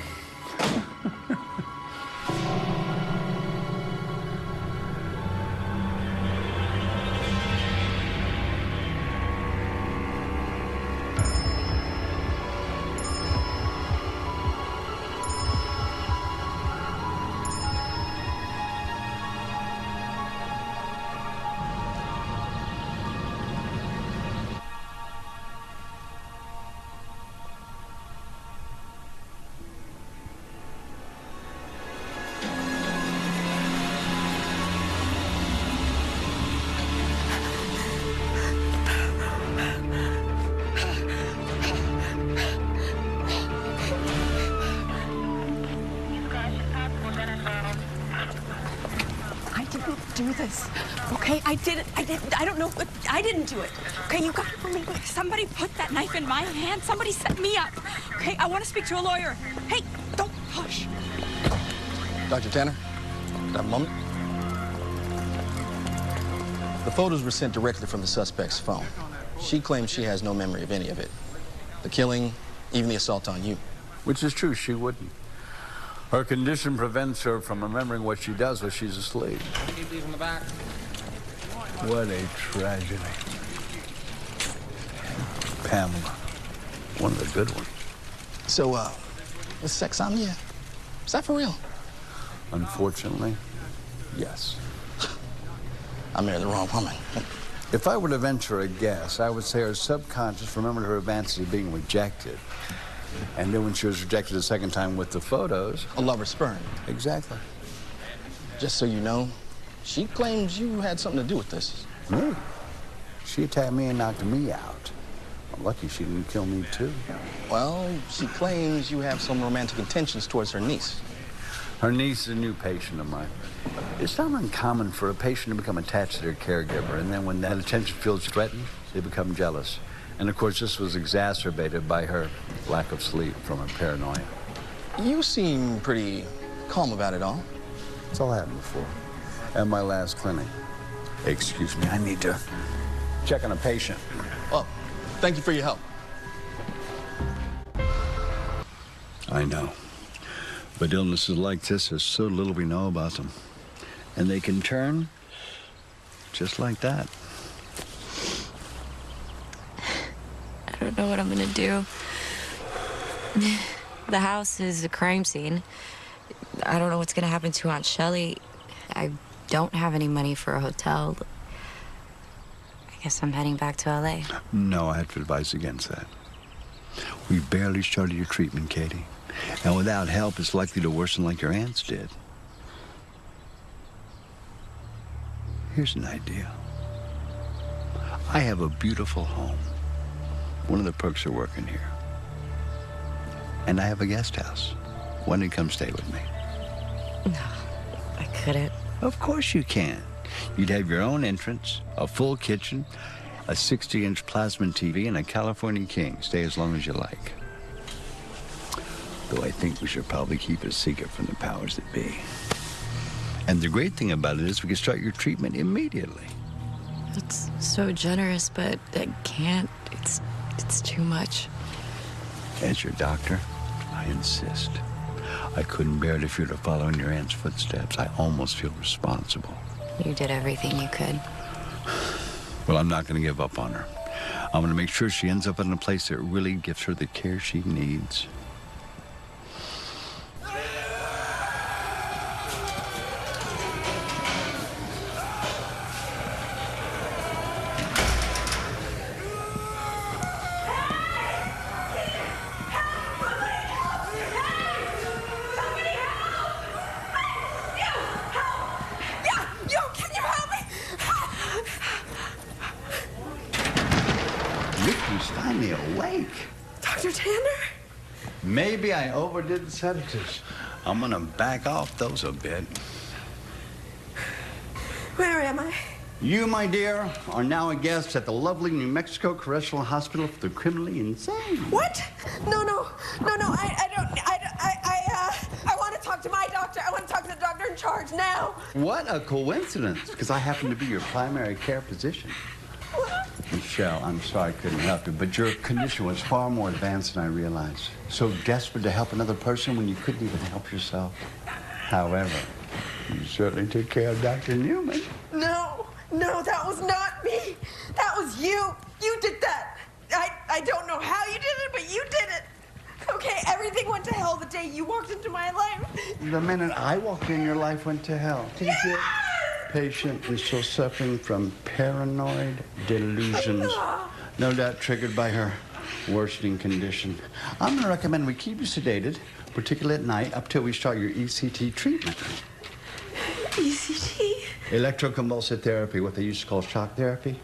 Do this, okay? I don't know, but I didn't do it. Okay, you gotta believe me. Somebody put that knife in my hand. Somebody set me up. Okay, I want to speak to a lawyer. Hey, don't hush. Dr. Tanner, got a moment? The photos were sent directly from the suspect's phone. She claims she has no memory of any of it. The killing, even the assault on you. Which is true, she wouldn't. Her condition prevents her from remembering what she does when she's asleep. Keep these in the back. What a tragedy. Pamela, one of the good ones. So, the sexomnia, is that for real? Unfortunately, yes. I married the wrong woman. If I were to venture a guess, I would say her subconscious remembered her advances of being rejected. And then when she was rejected a second time with the photos... A lover's spurn. Exactly. Just so you know, she claims you had something to do with this. Me? She attacked me and knocked me out. I'm lucky she didn't kill me, too. Well, she claims you have some romantic intentions towards her niece. Her niece is a new patient of mine. It's not uncommon for a patient to become attached to their caregiver, and then when that attention feels threatened, they become jealous. And of course, this was exacerbated by her lack of sleep from her paranoia. You seem pretty calm about it all. It's all happened before. At my last clinic. Excuse me, I need to check on a patient. Well, thank you for your help. I know. But illnesses like this, there's so little we know about them. And they can turn just like that. I don't know what I'm gonna do. The house is a crime scene, I don't know what's gonna happen to Aunt Shelley. I don't have any money for a hotel. I guess I'm heading back to LA. No, I have to advise against that. We barely started your treatment, Katie. And without help, it's likely to worsen like your aunts did. Here's an idea. I have a beautiful home. One of the perks of working here. And I have a guest house. Why don't you come stay with me? No, I couldn't. Of course you can. You'd have your own entrance, a full kitchen, a 60-inch plasma TV, and a California King. Stay as long as you like. Though I think we should probably keep it a secret from the powers that be. And the great thing about it is we can start your treatment immediately. It's so generous, but I can't. It's too much. As your doctor, I insist. I couldn't bear it if you were to follow in your aunt's footsteps. I almost feel responsible. You did everything you could. Well, I'm not going to give up on her. I'm going to make sure she ends up in a place that really gives her the care she needs. Maybe I overdid the sedatives. I'm gonna back off those a bit. Where am I? You, my dear, are now a guest at the lovely New Mexico Correctional Hospital for the Criminally Insane. What? No. I want to talk to my doctor. I want to talk to the doctor in charge now. What a coincidence, because I happen to be your primary care physician. Michelle, I'm sorry I couldn't help you, but your condition was far more advanced than I realized. So desperate to help another person when you couldn't even help yourself. However, you certainly took care of Dr. Newman. No, that was not me. That was you. You did that. I don't know how you did it, but you did it. Okay, everything went to hell the day you walked into my life. The minute I walked in, your life went to hell. Yes! Patient is still suffering from paranoid delusions, no doubt triggered by her worsening condition. I'm going to recommend we keep you sedated, particularly at night, up till we start your ECT treatment. ECT? Electroconvulsive therapy, what they used to call shock therapy.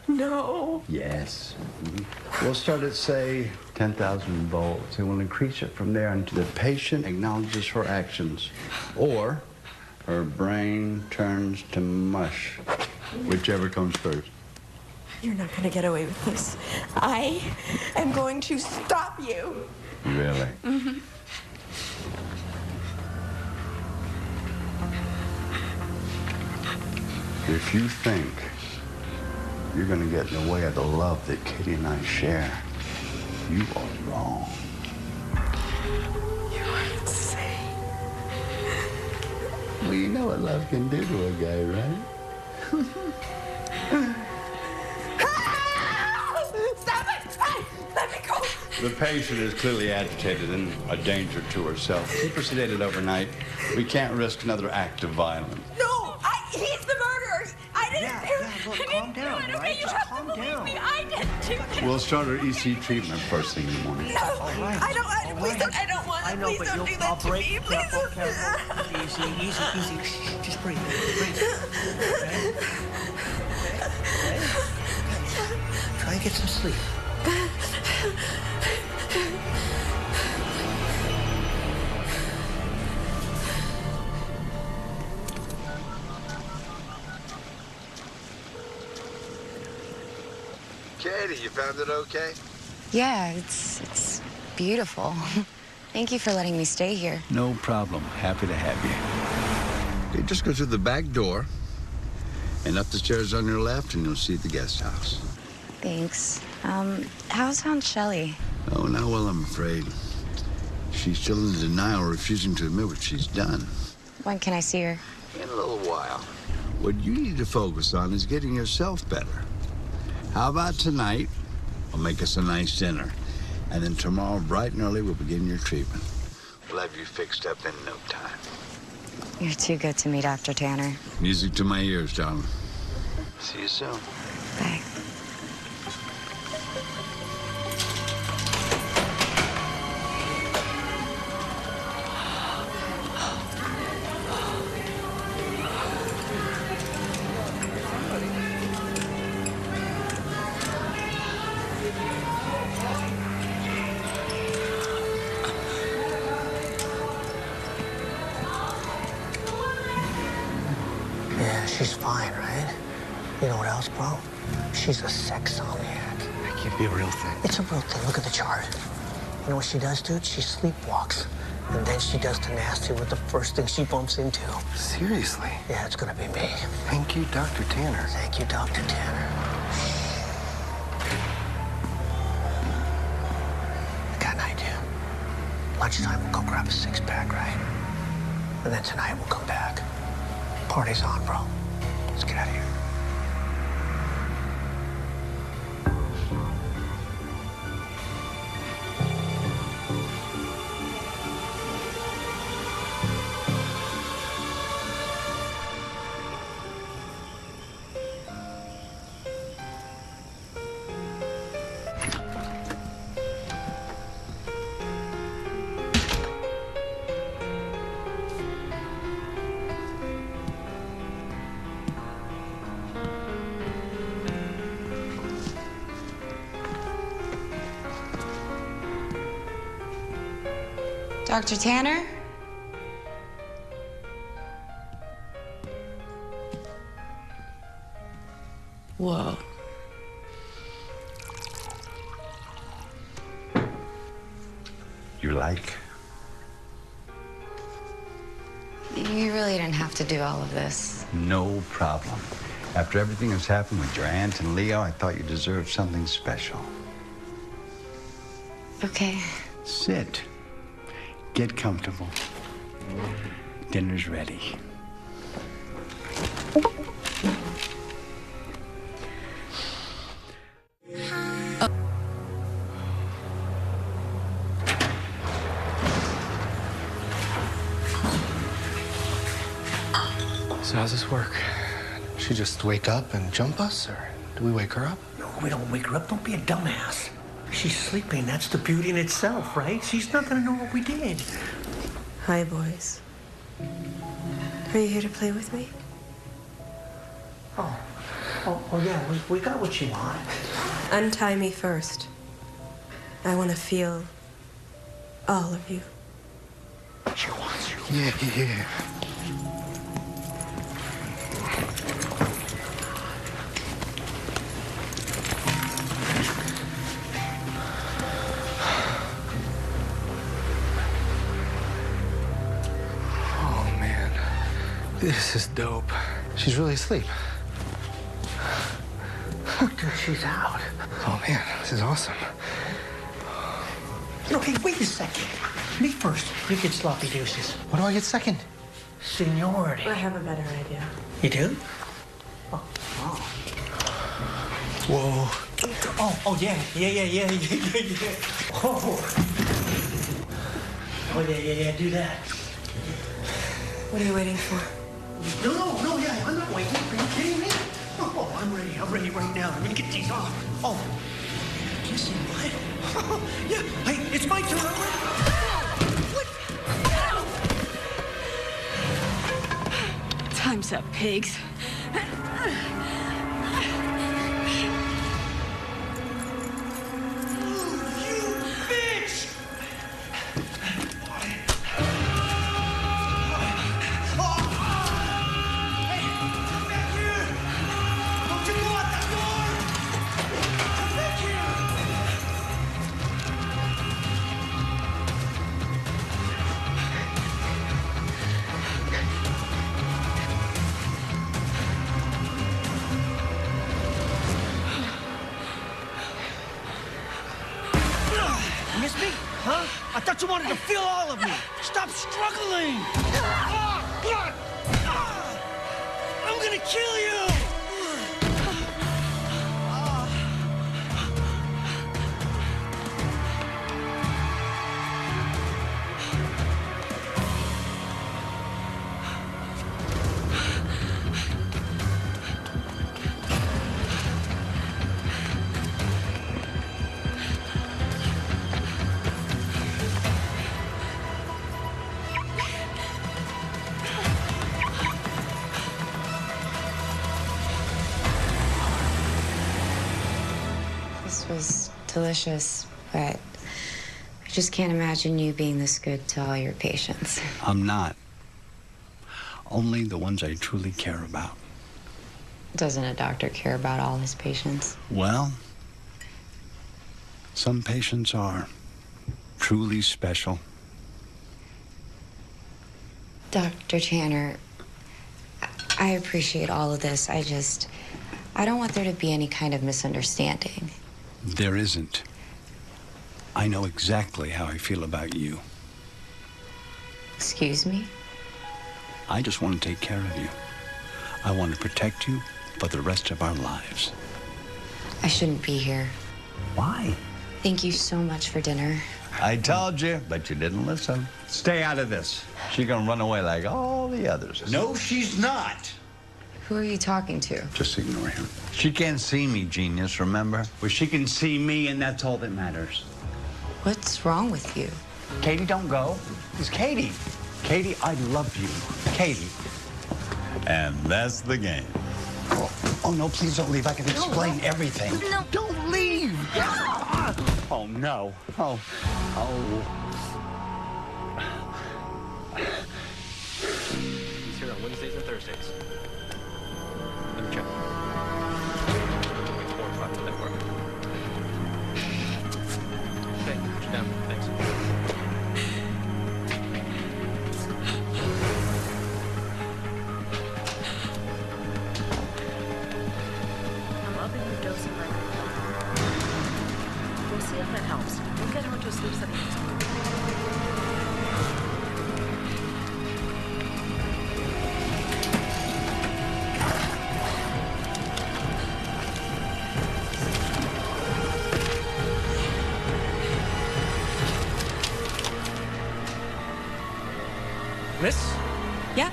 No. Yes. We'll start at, say, 10,000 volts, and we'll increase it from there until the patient acknowledges her actions, or her brain turns to mush, whichever comes first. You're not going to get away with this. I am going to stop you. Really? Mm-hmm. If you think you're going to get in the way of the love that Katie and I share, you are wrong. You are insane. Well, you know what love can do to a guy, right? Stop it! Hey, let me go! The patient is clearly agitated and a danger to herself. Keep her sedated overnight. We can't risk another act of violence. No! He's the murderer! I didn't do it! Look, calm down, all right? Just calm down. I didn't do it! We'll start our EC treatment first thing in the morning. No! I don't want it. I know, Please but don't you'll do that to me. Please. Careful. Easy. Just breathe. Okay? Try and get some sleep. Katie, you found it okay? Yeah, it's beautiful. Thank you for letting me stay here. No problem. Happy to have you. Okay, just go through the back door and up the stairs on your left, and you'll see the guest house. Thanks. How's Aunt Shelley? Oh, not well, I'm afraid. She's still in denial, refusing to admit what she's done. When can I see her? In a little while. What you need to focus on is getting yourself better. How about tonight? We'll make us a nice dinner. And then tomorrow, bright and early, we'll begin your treatment. We'll have you fixed up in no time. You're too good to me, Dr. Tanner. Music to my ears, darling. See you soon. Bye. Yeah, she's fine, right? You know what else, bro? She's a sexomniac. That can't be a real thing. It's a real thing. Look at the chart. You know what she does, dude? She sleepwalks. And then she does the nasty with the first thing she bumps into. Seriously? Yeah, it's gonna be me. Thank you, Dr. Tanner. Thank you, Dr. Tanner. I got an idea. Lunchtime, we'll go grab a six-pack, right? And then tonight, we'll come back. Party's on, bro. Let's get out of here. Dr. Tanner? Whoa. You like? You really didn't have to do all of this. No problem. After everything that's happened with your aunt and Leo, I thought you deserved something special. Okay. Sit. Get comfortable. Dinner's ready. So how's this work? She just wake up and jump us, or do we wake her up? No, we don't wake her up. Don't be a dumbass. She's sleeping. That's the beauty in itself, right? She's not gonna know what we did. Hi, boys. Are you here to play with me? Oh yeah, we got what you want. Untie me first. I want to feel all of you. She wants you. Yeah. Oh, man. This is dope. She's really asleep. Look, dude, she's out. Oh, man, this is awesome. You know, hey, wait a second. Me first. You get sloppy deuces. What do I get second? Seniority. I have a better idea. You do? Whoa. Oh, yeah. Oh, yeah, do that. What are you waiting for? No, yeah, I'm not waiting. Are you kidding me? Oh, I'm ready right now. Let me get these off. Oh, kissing what? Yeah, hey, it's my turn. I'm ready. Time's up, pigs. Miss me? Huh? I thought you wanted to feel all of me. Stop struggling. I'm gonna kill you. was delicious, but I just can't imagine you being this good to all your patients. I'm not. Only the ones I truly care about. Doesn't a doctor care about all his patients? Well, some patients are truly special. Dr. Tanner, I appreciate all of this. I don't want there to be any kind of misunderstanding. There isn't. I know exactly how I feel about you. Excuse me? I just want to take care of you. I want to protect you for the rest of our lives. I shouldn't be here. Why? Thank you so much for dinner. I told you, but you didn't listen. Stay out of this. She's gonna run away like all the others. No, she's not. Who are you talking to? Just ignore him. She can't see me, genius, remember? Well, she can see me, and that's all that matters. What's wrong with you? Katie, don't go. It's Katie. Katie, I love you. Katie. And that's the game. Oh, no, please don't leave. I can explain everything. No, don't leave. Oh, no. Oh. He's here on Wednesdays and Thursdays. Let me check. 4 o'clock, will that work? Okay, put you down. Thanks. I'm upping your dose of We'll see if that helps. We'll get her into a sleep study next week. Miss, Yeah?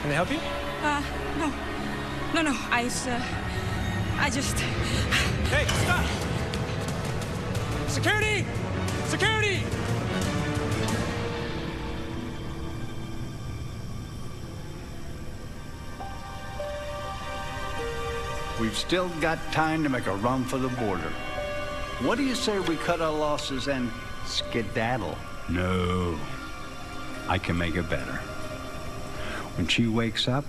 can I help you? No. No, I just... Hey, stop! Security! Security! We've still got time to make a run for the border. What do you say we cut our losses and skedaddle? No. I can make it better. When she wakes up,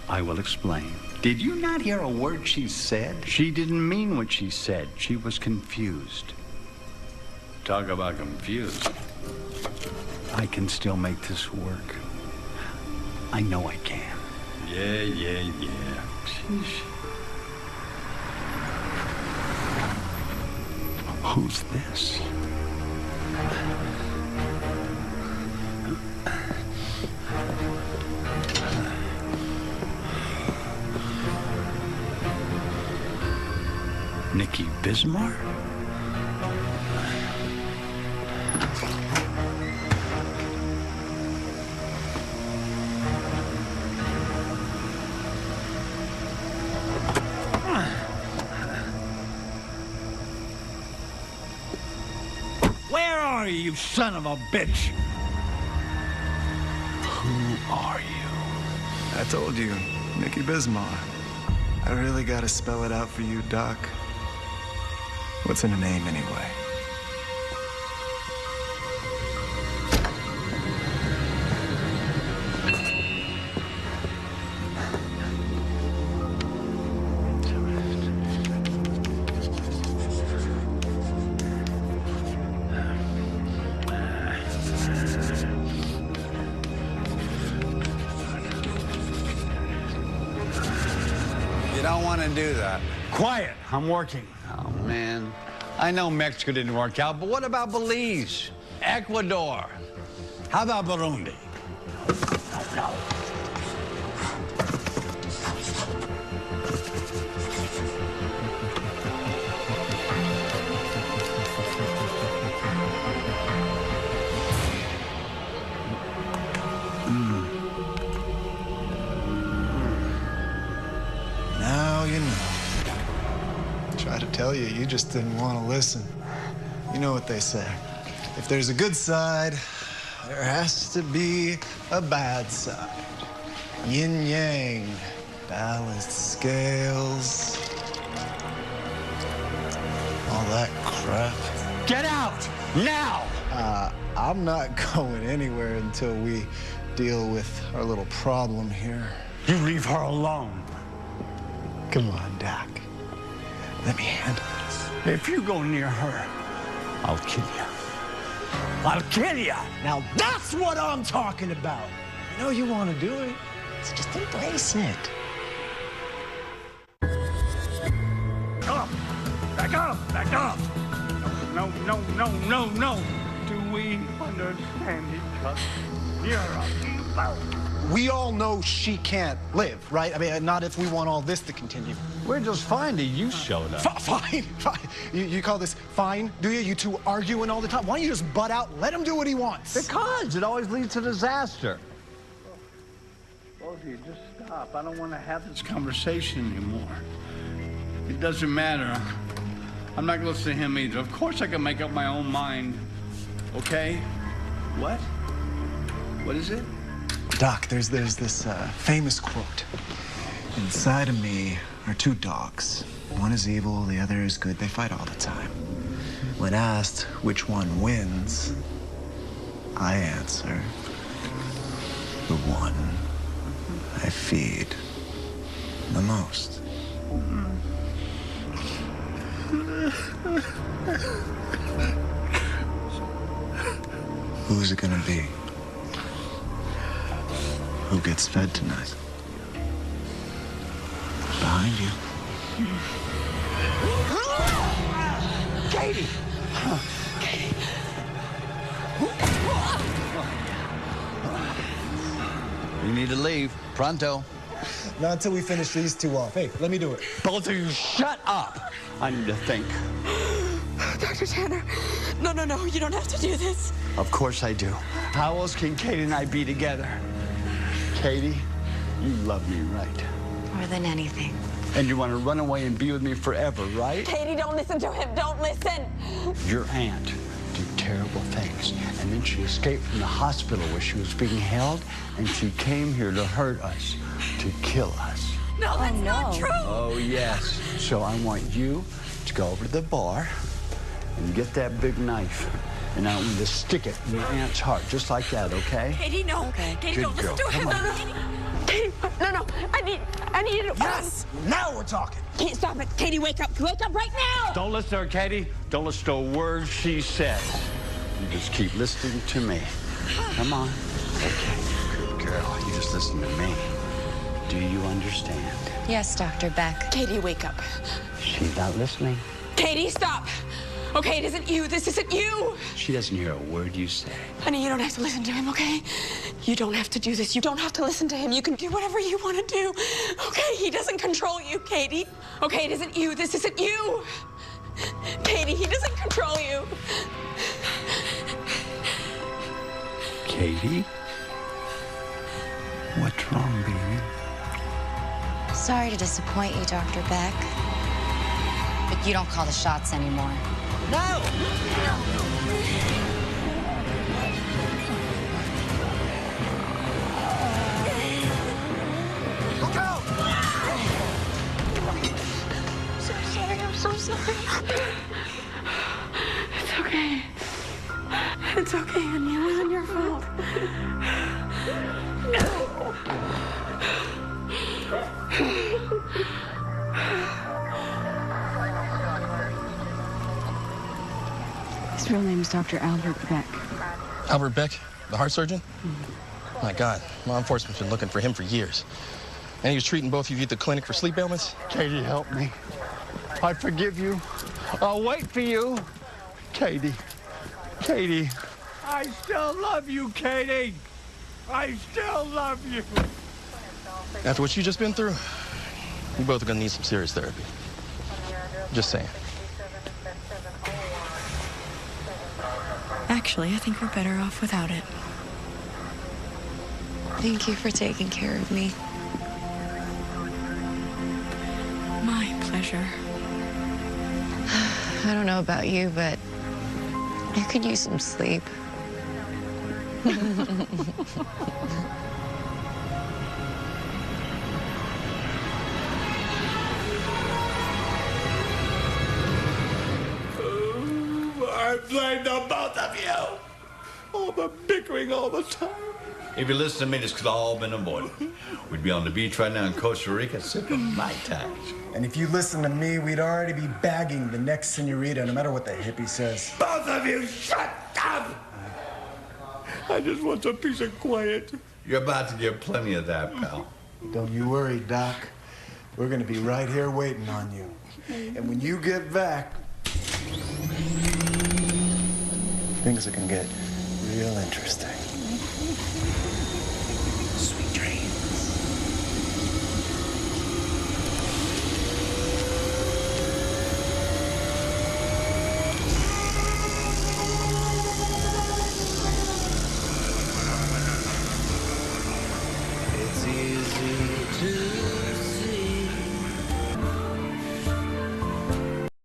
I will explain. Did you not hear a word she said? She didn't mean what she said. She was confused. Talk about confused. I can still make this work. I know I can. Yeah. Sheesh. Who's this? Nikki Bismarck? Where are you, son of a bitch? Who are you? I told you, Nikki Bismarck. I really gotta spell it out for you, Doc. What's in a name, anyway? You don't want to do that. Quiet, I'm working. Oh, man. I know Mexico didn't work out, but what about Belize? Ecuador? How about Burundi? No. Now you know. Try to tell you, you just didn't want to listen. You know what they say. If there's a good side, there has to be a bad side. Yin-yang, balanced scales. that crap. Get out! Now! I'm not going anywhere until we deal with our little problem here. You leave her alone. Come on, Doc. Let me handle this. If you go near her, I'll kill you. I'll kill you! Now that's what I'm talking about. I know you want to do it, so just embrace it. Up! Back up! Back up! No, no, no, no, no! Do we understand each other? You're a hero. We all know she can't live, right? I mean, not if we want all this to continue. We're just fine that you showed up. Fine. You call this fine, do you? You two arguing all the time. Why don't you just butt out, let him do what he wants? Because it always leads to disaster. Both of you, just stop. I don't want to have this conversation anymore. It doesn't matter. I'm not going to listen to him either. Of course I can make up my own mind. Okay? What? What is it? Doc, there's this famous quote. Inside of me are two dogs. One is evil, the other is good. They fight all the time. When asked which one wins, I answer, the one I feed the most. Who's it gonna be? Who gets fed tonight? Behind you. Katie! You need to leave. Pronto. Not until we finish these two off. Hey, let me do it. Both of you, shut up! I need to think. Dr. Tanner, no, you don't have to do this. Of course I do. How else can Katie and I be together? Katie, you love me, right? More than anything. And you want to run away and be with me forever, right? Katie, don't listen to him. Don't listen. Your aunt did terrible things, and then she escaped from the hospital where she was being held, and she came here to hurt us, to kill us. No, that's not true. Oh, yes. So I want you to go over to the bar and get that big knife, and I want you to stick it in your aunt's heart, just like that, okay? Katie, no. Okay. Katie, Good don't listen girl. to him. Come No, Katie, no. I need you to. Yes! Now we're talking. Katie, stop it. Katie, wake up. Wake up right now. Don't listen to her, Katie. Don't listen to a word she says. You just keep listening to me. Come on. Okay, good girl. You just listen to me. Do you understand? Yes, Dr. Beck. Katie, wake up. She's not listening. Katie, stop. Okay, it isn't you. This isn't you. She doesn't hear a word you say. Honey, you don't have to listen to him, okay? You don't have to do this. You don't have to listen to him. You can do whatever you want to do. Okay, he doesn't control you, Katie. Okay, it isn't you. This isn't you. Katie, he doesn't control you. Katie? What's wrong, baby? Sorry to disappoint you, Dr. Beck. But you don't call the shots anymore. No! Look out! I'm so sorry. It's okay. It's okay, honey. It wasn't your fault. His real name is Dr. Albert Beck. Albert Beck, the heart surgeon? My God, law enforcement's been looking for him for years. And he was treating both of you at the clinic for sleep ailments? Katie, help me. I forgive you. I'll wait for you. Katie. Katie. I still love you, Katie. I still love you. After what you just been through, you both are gonna need some serious therapy. Just saying. Actually, I think we're better off without it. Thank you for taking care of me. My pleasure. I don't know about you, but I could use some sleep. blame the both of you. All the bickering all the time. If you listen to me, this could all been avoided. We'd be on the beach right now in Costa Rica sipping Mai Tais. And if you listen to me, we'd already be bagging the next senorita, no matter what the hippie says. Both of you, shut up! I just want some peace and quiet. You're about to get plenty of that, pal. Don't you worry, Doc. We're gonna be right here waiting on you. And when you get back, things are gonna get real interesting.